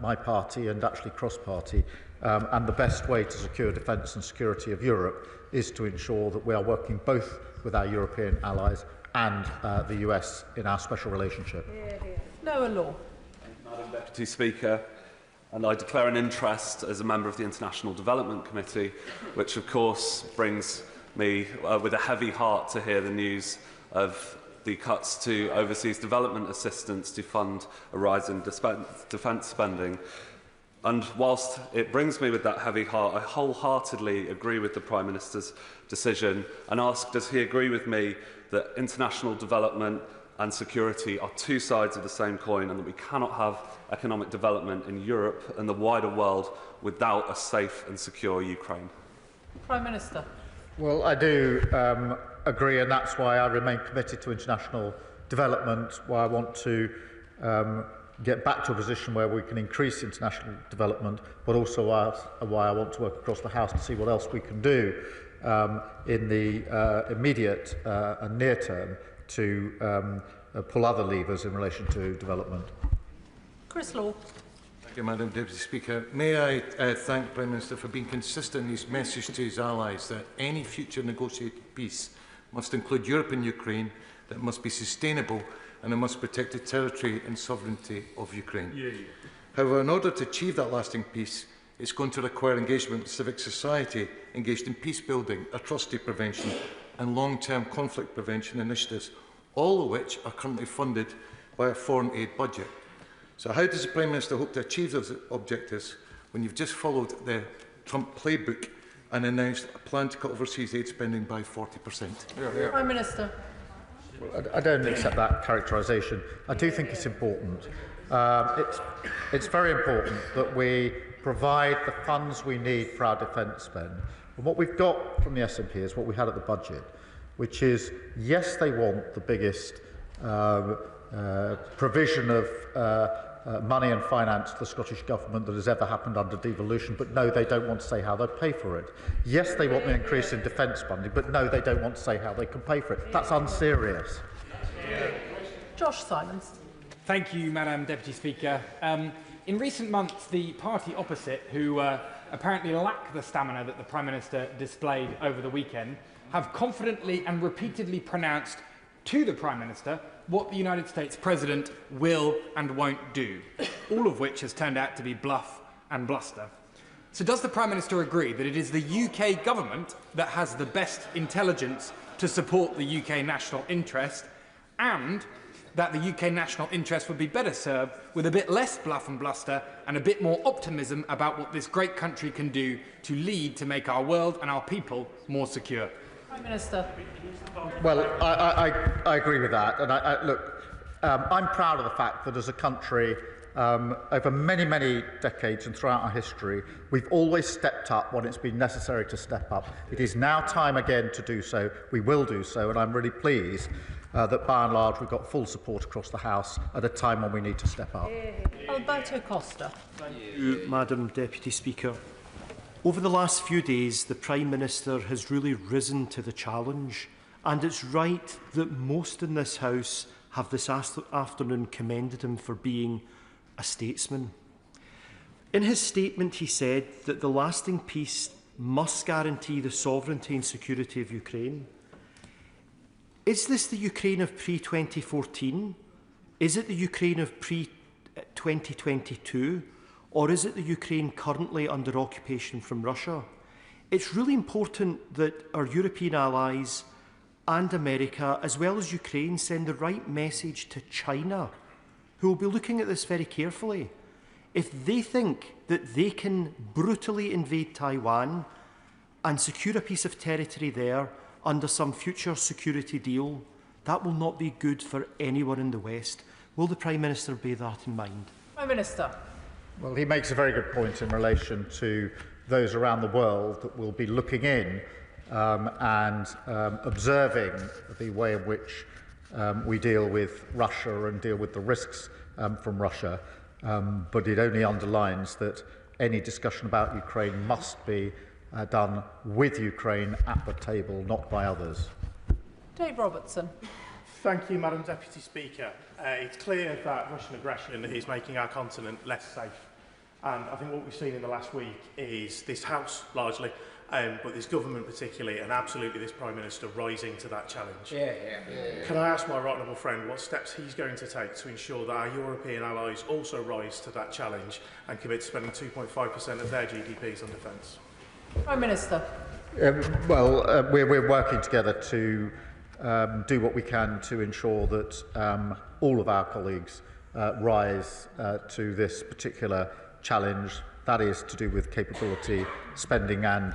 my party and actually cross-party. And the best way to secure defence and security of Europe is to ensure that we are working both with our European allies and the US in our special relationship. Noah Law. Madam Deputy Speaker, and I declare an interest as a member of the International Development Committee, which of course brings me with a heavy heart to hear the news of the cuts to overseas development assistance to fund a rise in defence spending. And whilst it brings me with that heavy heart, I wholeheartedly agree with the Prime Minister's decision and ask, does he agree with me that international development and security are two sides of the same coin, and that we cannot have economic development in Europe and the wider world without a safe and secure Ukraine? Prime Minister. Well, I do agree, and that's why I remain committed to international development, why I want to get back to a position where we can increase international development, but also why I want to work across the House to see what else we can do in the immediate and near term to pull other levers in relation to development. Chris Law. Thank you, Madam Deputy Speaker. May I thank the Prime Minister for being consistent in his message to his allies that any future negotiated peace must include Europe and Ukraine, that must be sustainable, and it must protect the territory and sovereignty of Ukraine. However, in order to achieve that lasting peace, it's going to require engagement with civic society engaged in peace building, atrocity prevention and long-term conflict prevention initiatives, all of which are currently funded by a foreign aid budget. So how does the Prime Minister hope to achieve those objectives when you've just followed the Trump playbook and announced a plan to cut overseas aid spending by 40%? Prime Minister. I don't accept that characterisation. I do think it's important. It's very important that we provide the funds we need for our defence spend. And what we've got from the SNP is what we had at the budget, which is, yes, they want the biggest provision of money and finance to the Scottish Government that has ever happened under devolution, but no, they don't want to say how they pay for it. Yes, they want an increase in defence funding, but no, they don't want to say how they can pay for it. That's unserious. Josh Simons. Thank you, Madam Deputy Speaker. In recent months, the party opposite, who apparently lack the stamina that the Prime Minister displayed over the weekend, have confidently and repeatedly pronounced to the Prime Minister what the United States President will and won't do, all of which has turned out to be bluff and bluster. So does the Prime Minister agree that it is the UK government that has the best intelligence to support the UK national interest, and that the UK national interest would be better served with a bit less bluff and bluster and a bit more optimism about what this great country can do to lead to make our world and our people more secure? Prime Minister. Well, I agree with that. And look, I'm proud of the fact that as a country, over many, many decades and throughout our history, we've always stepped up when it's been necessary to step up. It is now time again to do so. We will do so, and I'm really pleased that by and large we've got full support across the House at a time when we need to step up. Alberto Costa. Thank you, Madam Deputy Speaker. Over the last few days, the Prime Minister has really risen to the challenge, and it's right that most in this House have this afternoon commended him for being a statesman. In his statement, he said that the lasting peace must guarantee the sovereignty and security of Ukraine. Is this the Ukraine of pre-2014? Is it the Ukraine of pre-2022? Or is it the Ukraine currently under occupation from Russia? It's really important that our European allies and America, as well as Ukraine, send the right message to China, who will be looking at this very carefully. If they think that they can brutally invade Taiwan and secure a piece of territory there under some future security deal, that will not be good for anyone in the West. Will the Prime Minister bear that in mind? Prime Minister. Well, he makes a very good point in relation to those around the world that will be looking in and observing the way in which we deal with Russia and deal with the risks from Russia. But it only underlines that any discussion about Ukraine must be done with Ukraine at the table, not by others. Dave Robertson. Thank you, Madam Deputy Speaker. It's clear that Russian aggression is making our continent less safe. And I think what we've seen in the last week is this House, largely, but this government particularly, and absolutely this Prime Minister rising to that challenge. Can I ask my right honourable friend what steps he's going to take to ensure that our European allies also rise to that challenge and commit to spending 2.5% of their GDPs on defence? Prime Minister. We're working together to do what we can to ensure that all of our colleagues rise to this particular challenge. That is to do with capability, spending and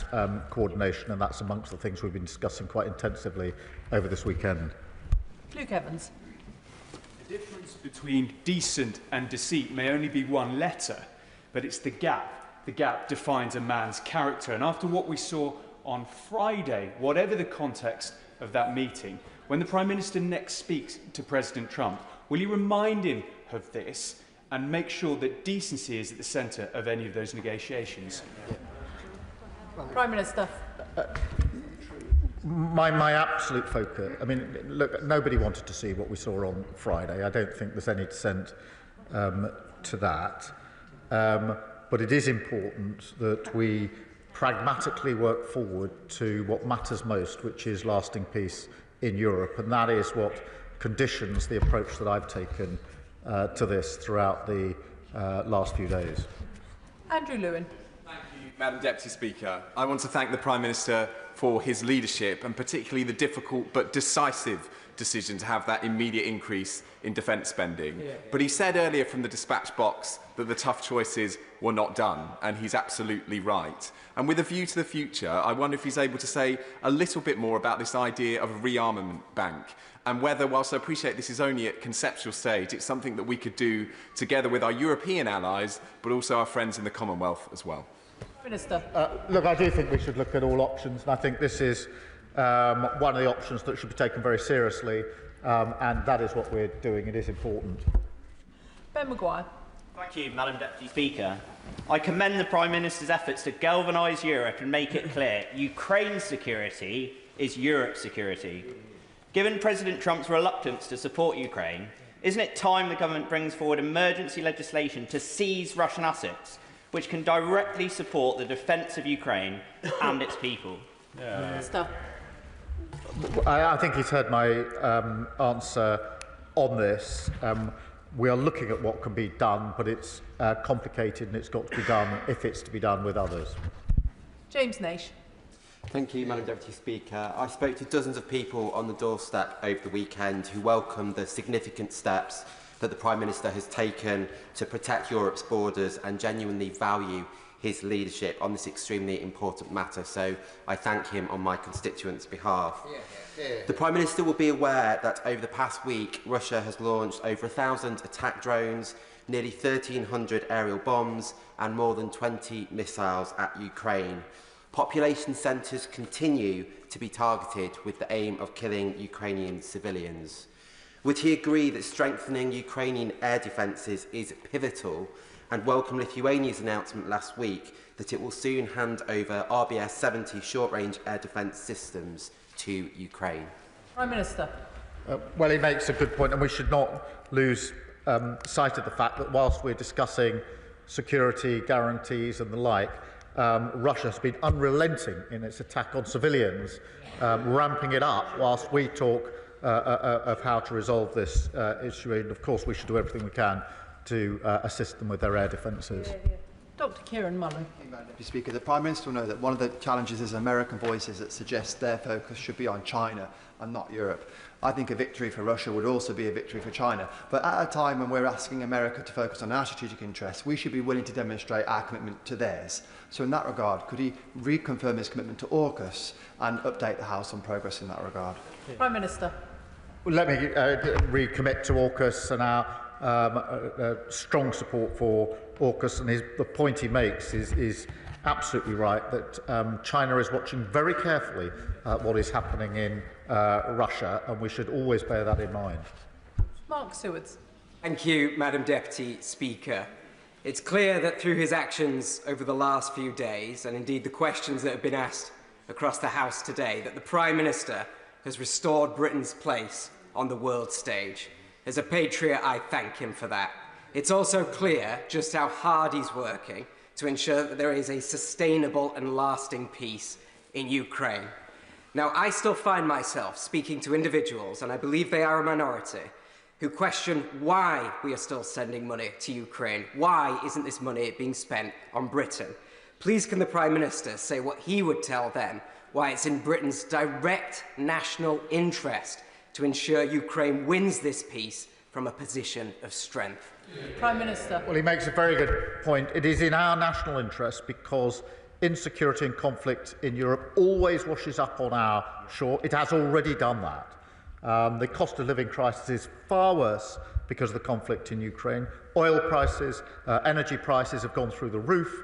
coordination, and that's amongst the things we've been discussing quite intensively over this weekend. Luke Evans. The difference between decent and deceit may only be one letter, but it's the gap. The gap defines a man's character, and after what we saw on Friday, whatever the context of that meeting, when the Prime Minister next speaks to President Trump, will he remind him of this and make sure that decency is at the centre of any of those negotiations? Prime Minister. My absolute focus, I mean, look, nobody wanted to see what we saw on Friday. I don't think there's any dissent to that. But it is important that we pragmatically work forward to what matters most, which is lasting peace in Europe. And that is what conditions the approach that I've taken to this throughout the last few days. Andrew Lewin. Thank you, Madam Deputy Speaker. I want to thank the Prime Minister for his leadership and particularly the difficult but decisive decision to have that immediate increase in defence spending. But he said earlier from the dispatch box that the tough choices were not done, and he's absolutely right. And with a view to the future, I wonder if he's able to say a little bit more about this idea of a rearmament bank, and whether, whilst I appreciate this is only at conceptual stage, it's something that we could do together with our European allies, but also our friends in the Commonwealth as well. Minister. Look, I do think we should look at all options, and I think this is one of the options that should be taken very seriously, and that is what we're doing. It is important. Ben Maguire. Thank you, Madam Deputy Speaker. I commend the Prime Minister's efforts to galvanise Europe and make it clear Ukraine's security is Europe's security. Given President Trump's reluctance to support Ukraine, isn't it time the government brings forward emergency legislation to seize Russian assets, which can directly support the defence of Ukraine and its people? Minister. I think he's heard my answer on this. We are looking at what can be done, but it's complicated and it's got to be done if it's to be done with others. James Naish. Thank you, Madam Deputy Speaker. I spoke to dozens of people on the doorstep over the weekend who welcomed the significant steps that the Prime Minister has taken to protect Europe's borders and genuinely value his leadership on this extremely important matter. So I thank him on my constituents' behalf. The Prime Minister will be aware that over the past week, Russia has launched over 1,000 attack drones, nearly 1,300 aerial bombs and more than 20 missiles at Ukraine. Population centres continue to be targeted with the aim of killing Ukrainian civilians. Would he agree that strengthening Ukrainian air defences is pivotal, and welcome Lithuania's announcement last week that it will soon hand over RBS-70 short-range air defence systems to Ukraine? Prime Minister. Well, he makes a good point, and we should not lose sight of the fact that whilst we're discussing security guarantees and the like, Russia has been unrelenting in its attack on civilians, ramping it up whilst we talk of how to resolve this issue. And of course, we should do everything we can to assist them with their air defences. Dr. Kieran Mullen. Deputy Speaker, the Prime Minister will know that one of the challenges is American voices that suggest their focus should be on China and not Europe. I think a victory for Russia would also be a victory for China. But at a time when we're asking America to focus on our strategic interests, we should be willing to demonstrate our commitment to theirs. So in that regard, could he reconfirm his commitment to AUKUS and update the House on progress in that regard? Prime Minister. Well, let me recommit to AUKUS and our strong support for AUKUS, and the point he makes is absolutely right, that China is watching very carefully what is happening in Russia, and we should always bear that in mind. Mark Sewards. Thank you, Madam Deputy Speaker. It's clear that through his actions over the last few days, and indeed the questions that have been asked across the House today, that the Prime Minister has restored Britain's place on the world stage. As a patriot, I thank him for that. It's also clear just how hard he's working to ensure that there is a sustainable and lasting peace in Ukraine. Now, I still find myself speaking to individuals, and I believe they are a minority, who question why we are still sending money to Ukraine. Why isn't this money being spent on Britain? Please can the Prime Minister say what he would tell them, why it's in Britain's direct national interest to ensure Ukraine wins this peace from a position of strength? Prime Minister. Well, he makes a very good point. It is in our national interest because insecurity and conflict in Europe always washes up on our shore. It has already done that. The cost of living crisis is far worse because of the conflict in Ukraine. Oil prices, energy prices have gone through the roof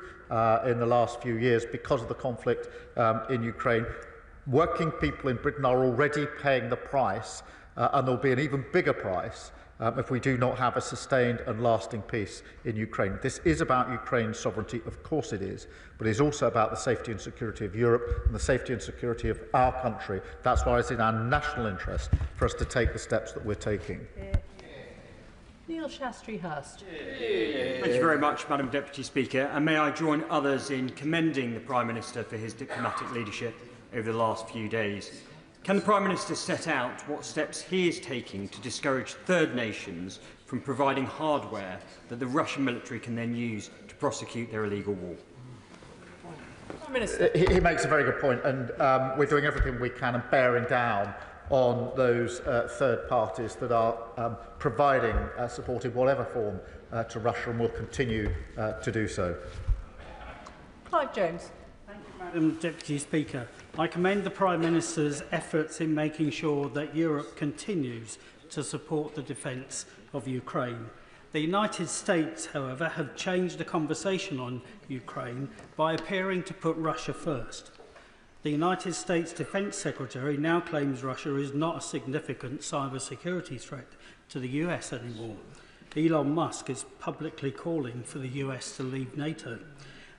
in the last few years because of the conflict in Ukraine. Working people in Britain are already paying the price, and there will be an even bigger price if we do not have a sustained and lasting peace in Ukraine. This is about Ukraine's sovereignty, of course it is, but it is also about the safety and security of Europe and the safety and security of our country. That's why it's in our national interest for us to take the steps that we're taking. Neil Shastri-Hurst. Thank you very much, Madam Deputy Speaker, and may I join others in commending the Prime Minister for his diplomatic leadership over the last few days. Can the Prime Minister set out what steps he is taking to discourage third nations from providing hardware that the Russian military can then use to prosecute their illegal war? Prime Minister. He makes a very good point, and we're doing everything we can and bearing down on those third parties that are providing support in whatever form to Russia, and will continue to do so. Clive Jones. Thank you, Madam Deputy Speaker. I commend the Prime Minister's efforts in making sure that Europe continues to support the defence of Ukraine. The United States, however, have changed the conversation on Ukraine by appearing to put Russia first. The United States Defence Secretary now claims Russia is not a significant cybersecurity threat to the US anymore. Elon Musk is publicly calling for the US to leave NATO,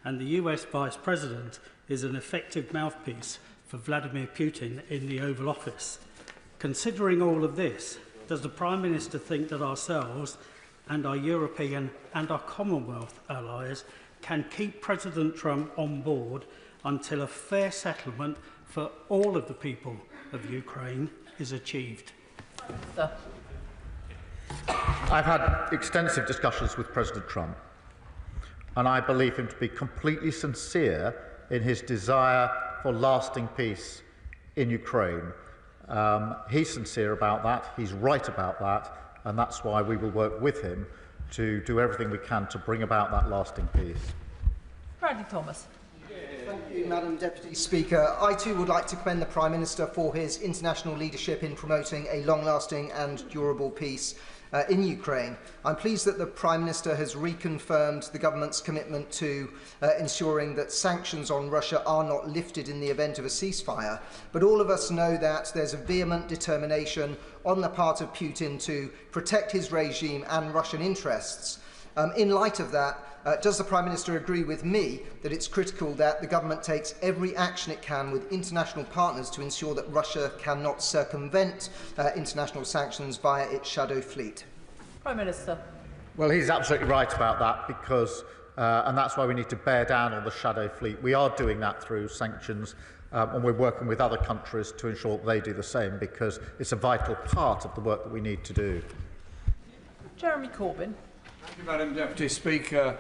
and the US Vice President is an effective mouthpiece for Vladimir Putin in the Oval Office. Considering all of this, does the Prime Minister think that ourselves and our European and our Commonwealth allies can keep President Trump on board until a fair settlement for all of the people of Ukraine is achieved? I've had extensive discussions with President Trump, and I believe him to be completely sincere in his desire for lasting peace in Ukraine. He's sincere about that, he's right about that, and that's why we will work with him to do everything we can to bring about that lasting peace. Bradley Thomas. Thank you, Madam Deputy Speaker. I too would like to commend the Prime Minister for his international leadership in promoting a long-lasting and durable peace in Ukraine. I'm pleased that the Prime Minister has reconfirmed the government's commitment to ensuring that sanctions on Russia are not lifted in the event of a ceasefire. But all of us know that there's a vehement determination on the part of Putin to protect his regime and Russian interests. In light of that, does the Prime Minister agree with me that it's critical that the government takes every action it can with international partners to ensure that Russia cannot circumvent international sanctions via its shadow fleet? Prime Minister. Well, he's absolutely right about that, because, and that's why we need to bear down on the shadow fleet. We are doing that through sanctions, and we're working with other countries to ensure that they do the same, because it's a vital part of the work that we need to do. Jeremy Corbyn. Thank you, Madam Deputy Speaker.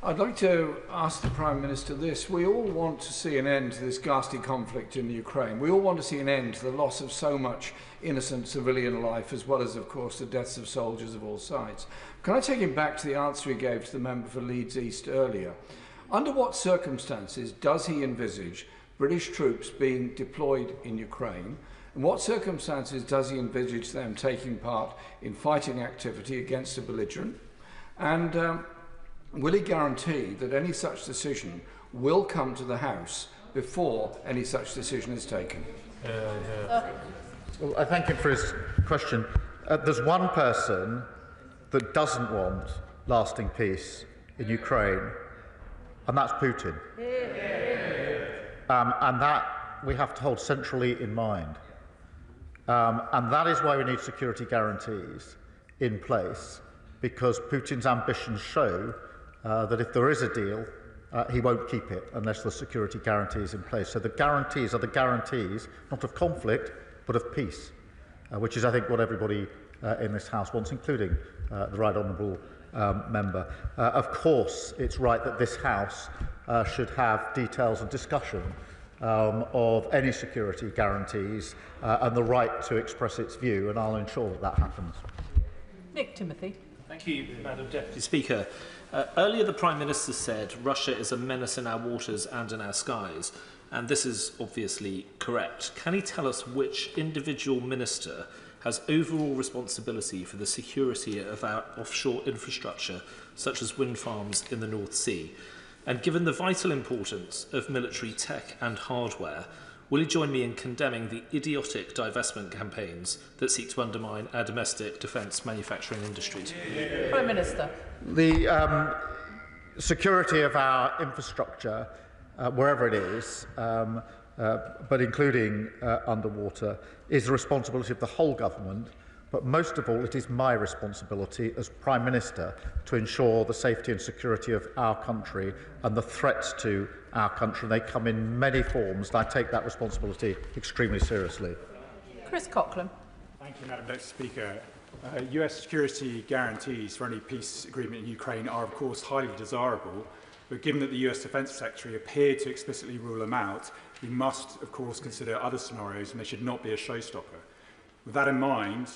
I'd like to ask the Prime Minister this. We all want to see an end to this ghastly conflict in Ukraine. We all want to see an end to the loss of so much innocent civilian life, as well as, of course, the deaths of soldiers of all sides. Can I take him back to the answer he gave to the member for Leeds East earlier? Under what circumstances does he envisage British troops being deployed in Ukraine? In what circumstances does he envisage them taking part in fighting activity against a belligerent? And will he guarantee that any such decision will come to the House before any such decision is taken? Well, I thank him for his question. There's one person that doesn't want lasting peace in Ukraine, and that's Putin. And that we have to hold centrally in mind. And that is why we need security guarantees in place, because Putin's ambitions show that if there is a deal, he won't keep it unless the security guarantees in place. So the guarantees are the guarantees, not of conflict, but of peace, which is, I think, what everybody in this House wants, including the Right Honourable Member. Of course, it's right that this House should have details and discussion of any security guarantees and the right to express its view, and I'll ensure that that happens. Nick Timothy. Thank you, Madam Deputy Speaker. Earlier, the Prime Minister said Russia is a menace in our waters and in our skies, and this is obviously correct. Can he tell us which individual minister has overall responsibility for the security of our offshore infrastructure, such as wind farms in the North Sea? And given the vital importance of military tech and hardware, will he join me in condemning the idiotic divestment campaigns that seek to undermine our domestic defence manufacturing industries? Prime Minister. The security of our infrastructure, wherever it is, but including underwater, is the responsibility of the whole government. But most of all, it is my responsibility as Prime Minister to ensure the safety and security of our country and the threats to our country. They come in many forms, and I take that responsibility extremely seriously. Chris Coughlin. Thank you, Madam Deputy Speaker. US security guarantees for any peace agreement in Ukraine are, of course, highly desirable, but given that the US Defence Secretary appeared to explicitly rule them out, we must, of course, consider other scenarios, and they should not be a showstopper. With that in mind,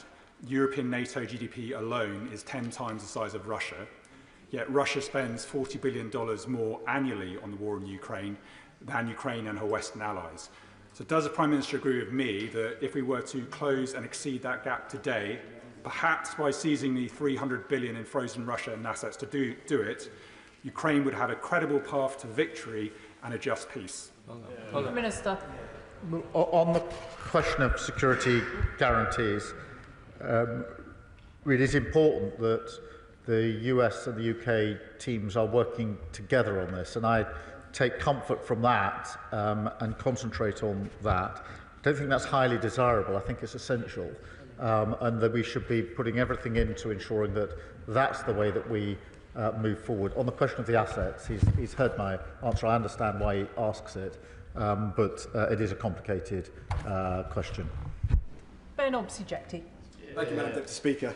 European NATO GDP alone is 10 times the size of Russia, yet Russia spends $40 billion more annually on the war in Ukraine than Ukraine and her Western allies. So does the Prime Minister agree with me that if we were to close and exceed that gap today, perhaps by seizing the $300 billion in frozen Russian assets to do it, Ukraine would have a credible path to victory and a just peace? Prime Minister. On the question of security guarantees, it is important that the US and the UK teams are working together on this, and I take comfort from that and concentrate on that. I don't think that's highly desirable. I think it's essential, and that we should be putting everything into ensuring that that's the way that we move forward. On the question of the assets, he's heard my answer. I understand why he asks it, but it is a complicated question. Ben Obsijekti. Thank you, Madam Deputy Speaker.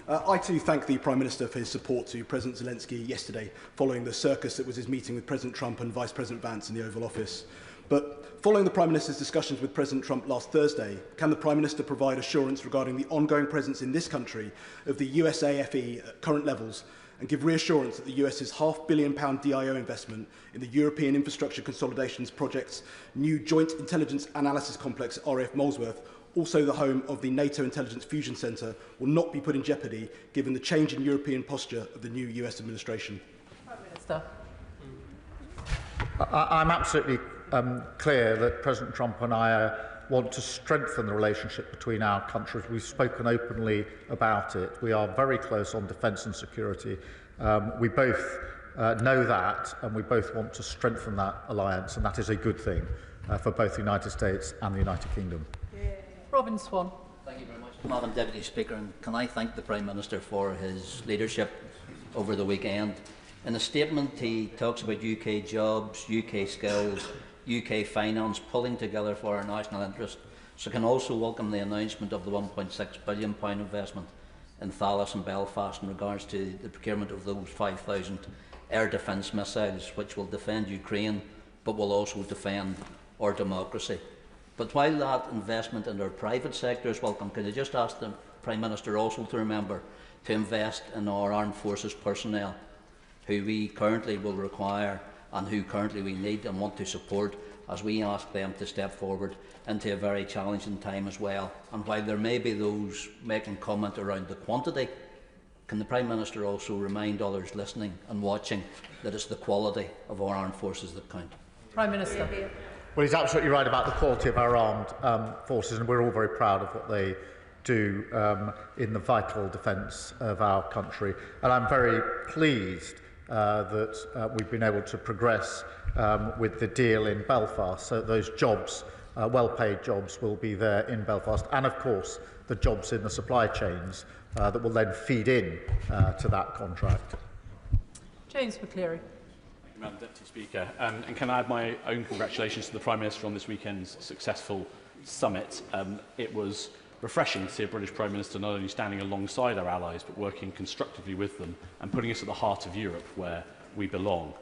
I too thank the Prime Minister for his support to President Zelensky yesterday, following the circus that was his meeting with President Trump and Vice President Vance in the Oval Office. But following the Prime Minister's discussions with President Trump last Thursday, can the Prime Minister provide assurance regarding the ongoing presence in this country of the USAFE at current levels, and give reassurance that the US's £500 million DIO investment in the European Infrastructure Consolidations Project's new Joint Intelligence Analysis Complex at RAF Molesworth, also the home of the NATO Intelligence Fusion Centre, will not be put in jeopardy given the change in European posture of the new US administration? Prime Minister. I'm absolutely clear that President Trump and I want to strengthen the relationship between our countries. We've spoken openly about it. We are very close on defence and security. We both know that, and we both want to strengthen that alliance, and that is a good thing for both the United States and the United Kingdom. Robin Swan. Thank you very much, Madam Deputy Speaker, and can I thank the Prime Minister for his leadership over the weekend. In a statement, he talks about UK jobs, UK skills, UK finance pulling together for our national interest. So can also welcome the announcement of the £1.6 billion investment in Thales and Belfast in regards to the procurement of those 5,000 air defence missiles, which will defend Ukraine, but will also defend our democracy. But while that investment in our private sector is welcome, can I just ask the Prime Minister also to remember to invest in our armed forces personnel, who we currently will require and who currently we need and want to support, as we ask them to step forward into a very challenging time as well. And while there may be those making comment around the quantity, can the Prime Minister also remind others listening and watching that it's the quality of our armed forces that count? Prime Minister. Well, he's absolutely right about the quality of our armed forces, and we're all very proud of what they do in the vital defence of our country. And I'm very pleased that we've been able to progress with the deal in Belfast, so those jobs, well-paid jobs, will be there in Belfast, and of course the jobs in the supply chains that will then feed in to that contract. James McCleary. Madam Deputy Speaker, and can I add my own congratulations to the Prime Minister on this weekend's successful summit. It was refreshing to see a British Prime Minister not only standing alongside our allies but working constructively with them and putting us at the heart of Europe where we belong.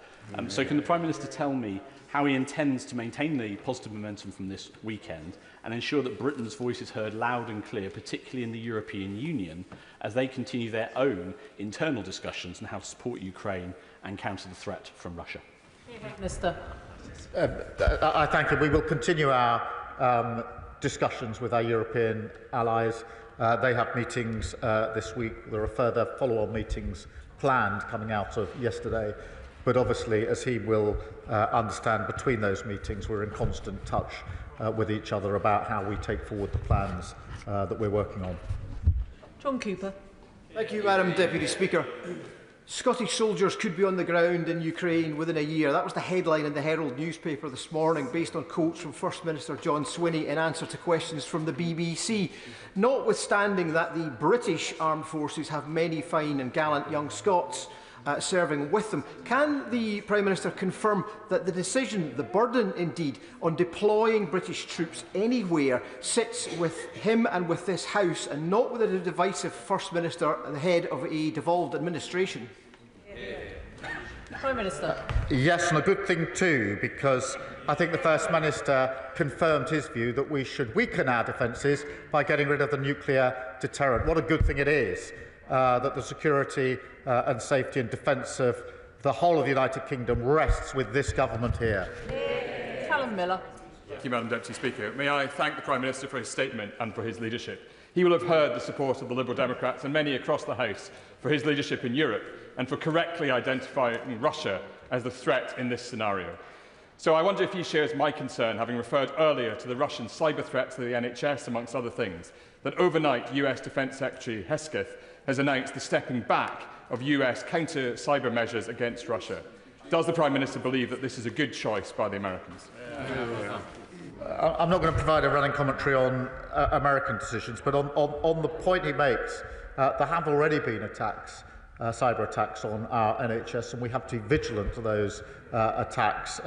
So can the Prime Minister tell me how he intends to maintain the positive momentum from this weekend and ensure that Britain's voice is heard loud and clear, particularly in the European Union, as they continue their own internal discussions on how to support Ukraine and counter the threat from Russia? Minister. I thank you. We will continue our discussions with our European allies. They have meetings this week. There are further follow-on meetings planned coming out of yesterday. But obviously, as he will understand, between those meetings, we're in constant touch with each other about how we take forward the plans that we're working on. John Cooper. Thank you, Madam Deputy Speaker. Scottish soldiers could be on the ground in Ukraine within a year. That was the headline in the Herald newspaper this morning, based on quotes from First Minister John Swinney in answer to questions from the BBC. Notwithstanding that the British armed forces have many fine and gallant young Scots serving with them, can the Prime Minister confirm that the decision, the burden indeed, on deploying British troops anywhere sits with him and with this House, and not with a divisive First Minister and the head of a devolved administration? Prime Minister. Yes, and a good thing too, because I think the First Minister confirmed his view that we should weaken our defences by getting rid of the nuclear deterrent. What a good thing it is that the security and safety and defence of the whole of the United Kingdom rests with this government here. Callum Miller. Thank you, Madam Deputy Speaker. May I thank the Prime Minister for his statement and for his leadership. He will have heard the support of the Liberal Democrats and many across the House for his leadership in Europe and for correctly identifying Russia as the threat in this scenario. So I wonder if he shares my concern, having referred earlier to the Russian cyber threat to the NHS, amongst other things, that overnight US Defence Secretary Hesketh has announced the stepping back of US counter-cyber measures against Russia. Does the Prime Minister believe that this is a good choice by the Americans? I'm not going to provide a running commentary on American decisions, but on the point he makes, there have already been attacks, cyber attacks on our NHS, and we have to be vigilant to those attacks.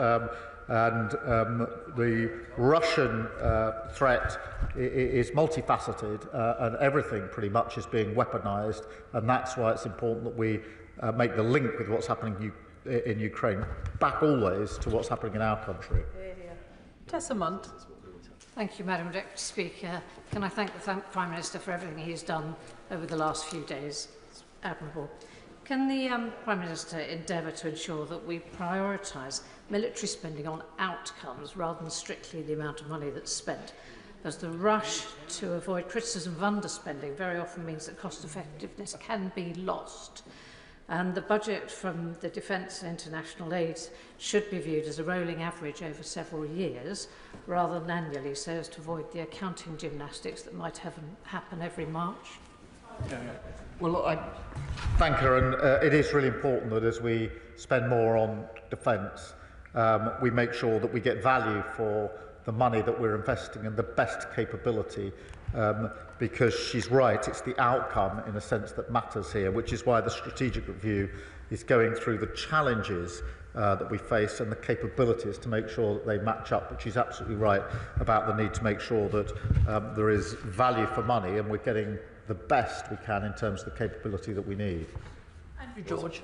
The Russian threat is multifaceted, and everything pretty much is being weaponised, and that's why it's important that we make the link with what's happening in Ukraine back always to what's happening in our country. Tessa Munt. Thank you, Madam Deputy Speaker. Can I thank the Prime Minister for everything he has done over the last few days? It's admirable. Can the Prime Minister endeavour to ensure that we prioritise military spending on outcomes rather than strictly the amount of money that's spent? As the rush to avoid criticism of underspending very often means that cost effectiveness can be lost. And the budget from the defence and international aid should be viewed as a rolling average over several years rather than annually, so as to avoid the accounting gymnastics that might happen every March. Well, I thank her, and it is really important that as we spend more on defence, we make sure that we get value for the money that we're investing and the best capability, because she's right, it's the outcome in a sense that matters here, which is why the strategic review is going through the challenges that we face and the capabilities to make sure that they match up. But she's absolutely right about the need to make sure that there is value for money and we're getting the best we can in terms of the capability that we need. Andrew George.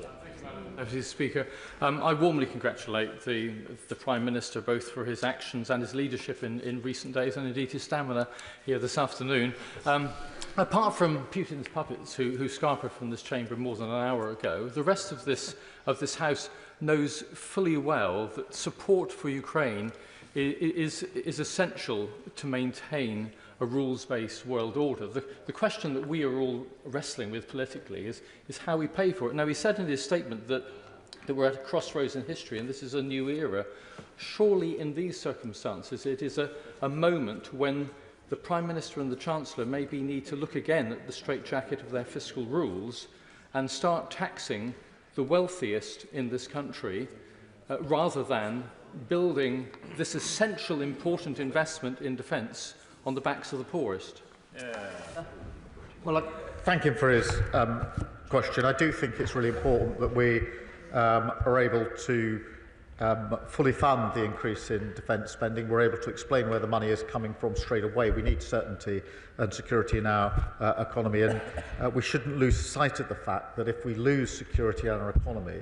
Deputy Speaker, I warmly congratulate the Prime Minister both for his actions and his leadership in recent days, and indeed his stamina here this afternoon. Apart from Putin's puppets who scampered from this chamber more than an hour ago, the rest of this House knows fully well that support for Ukraine is essential to maintain a rules-based world order. The question that we are all wrestling with politically is how we pay for it. Now, he said in his statement that we're at a crossroads in history and this is a new era. Surely in these circumstances it is a moment when the Prime Minister and the Chancellor maybe need to look again at the straitjacket of their fiscal rules and start taxing the wealthiest in this country rather than building this essential important investment in defence on the backs of the poorest. Well, I thank him for his question. I do think it's really important that we are able to fully fund the increase in defence spending. We're able to explain where the money is coming from straight away. We need certainty and security in our economy, and we shouldn't lose sight of the fact that if we lose security in our economy,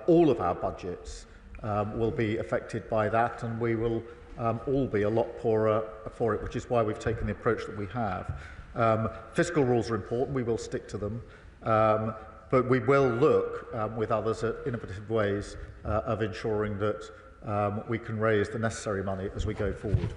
all of our budgets will be affected by that, and we will all be a lot poorer for it, which is why we've taken the approach that we have. Fiscal rules are important. We will stick to them. But we will look with others at innovative ways of ensuring that we can raise the necessary money as we go forward.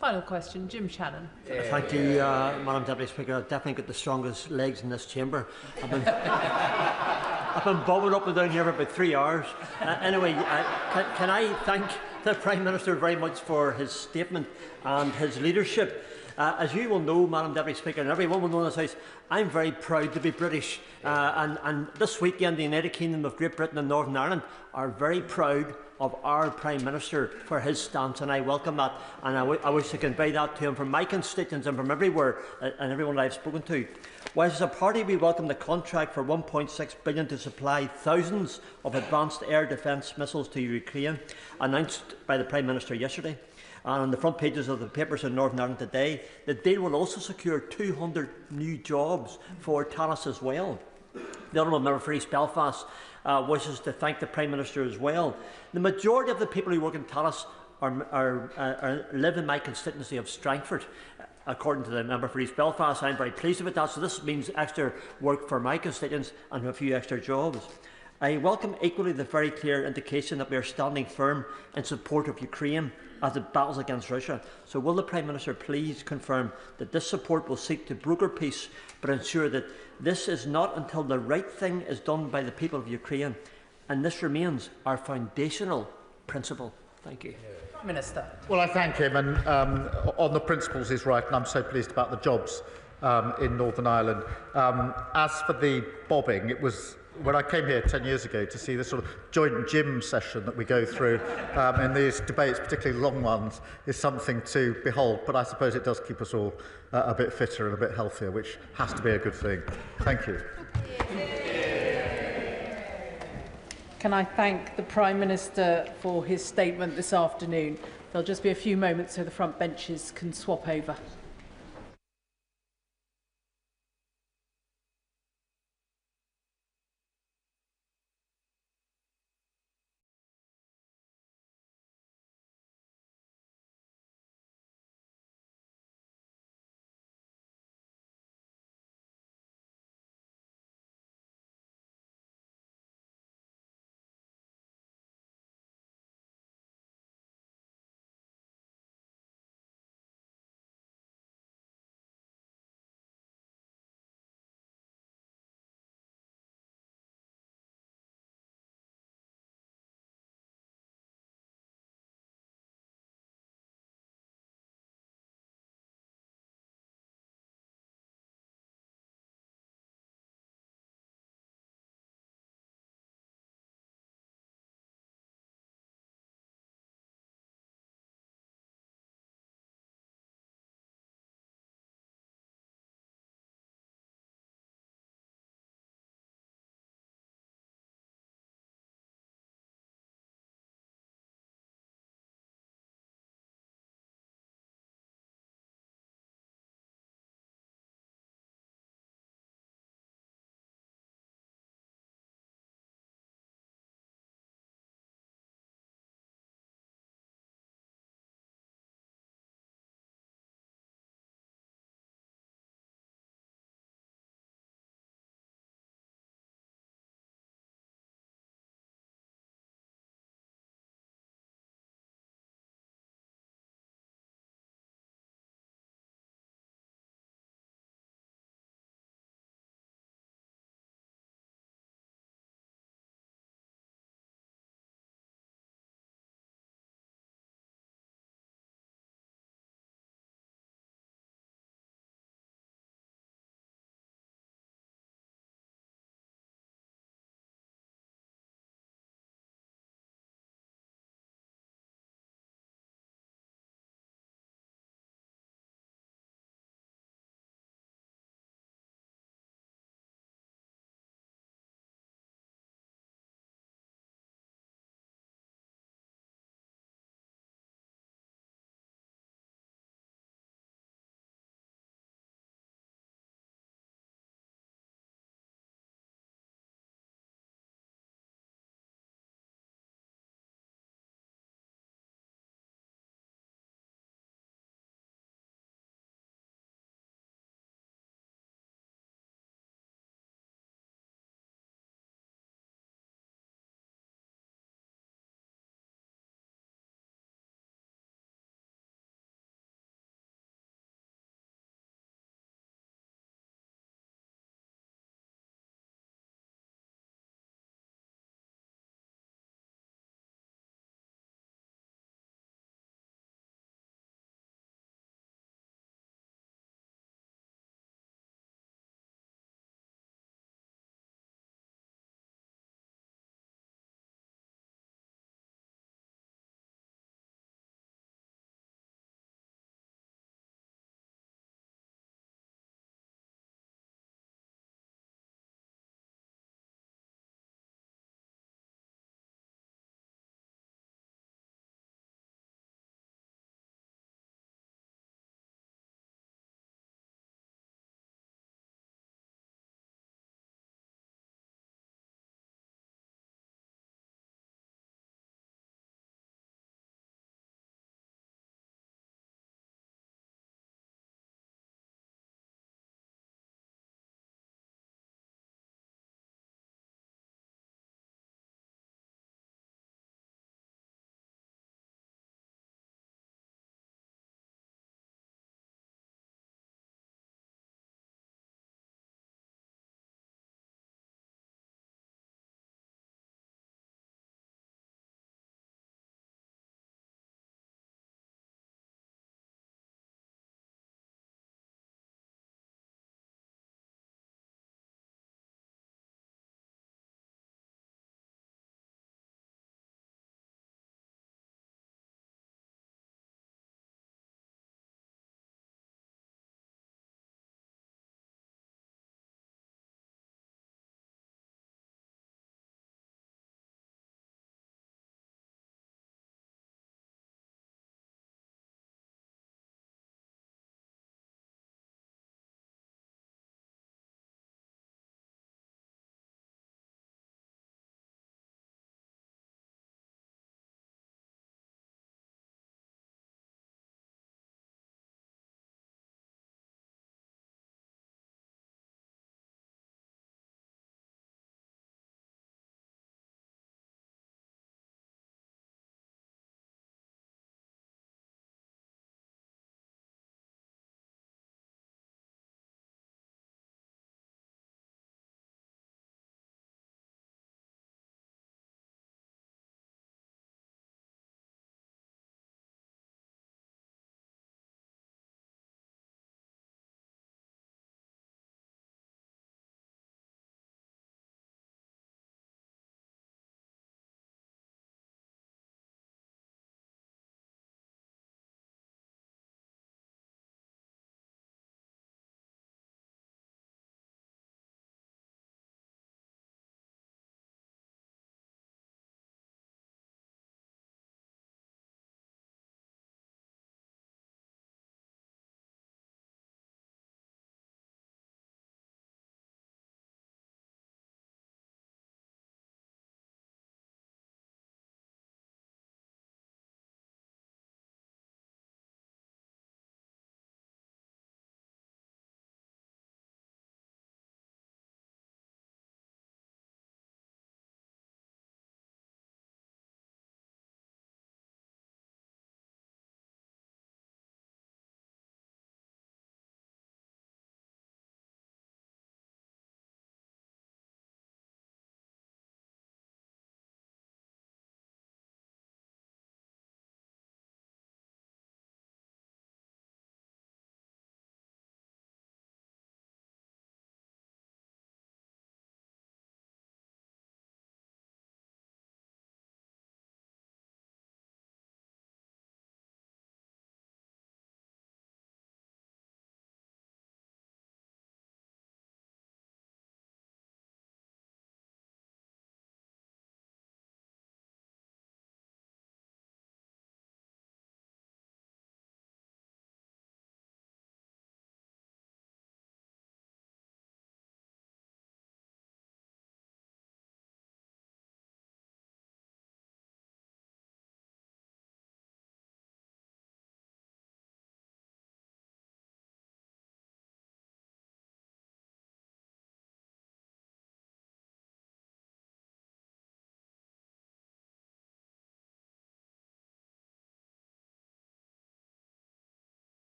Final question, Jim Shannon. Thank you, Madam Deputy Speaker. I've definitely got the strongest legs in this chamber. I've been bobbing up and down here for about 3 hours. Anyway, can I thank the Prime Minister very much for his statement and his leadership. As you will know, Madam Deputy Speaker, and everyone will know in this House, I'm very proud to be British. And this weekend, the United Kingdom of Great Britain and Northern Ireland are very proud of our Prime Minister for his stance, and I welcome that. And I wish to convey that to him from my constituents and from everywhere and everyone I've spoken to. Whilst as a party we welcome the contract for £1.6 billion to supply thousands of advanced air defence missiles to Ukraine, announced by the Prime Minister yesterday, and on the front pages of the papers in Northern Ireland today, the deal will also secure 200 new jobs for Talis as well. The Honourable Member for East Belfast wishes to thank the Prime Minister as well. The majority of the people who work in Tallaght live in my constituency of Strangford. According to the member for East Belfast, I'm very pleased with that. So this means extra work for my constituents and a few extra jobs. I welcome equally the very clear indication that we are standing firm in support of Ukraine as it battles against Russia. So will the Prime Minister please confirm that this support will seek to broker peace, but ensure that this is not until the right thing is done by the people of Ukraine, and this remains our foundational principle. Thank you. Minister. Well, I thank him, and on the principles he's right, and I'm so pleased about the jobs in Northern Ireland. As for the bobbing, it was when I came here 10 years ago to see this sort of joint gym session that we go through in these debates, particularly long ones, is something to behold. But I suppose it does keep us all a bit fitter and a bit healthier, which has to be a good thing. Thank you. Can I thank the Prime Minister for his statement this afternoon? There'll just be a few moments so the front benches can swap over.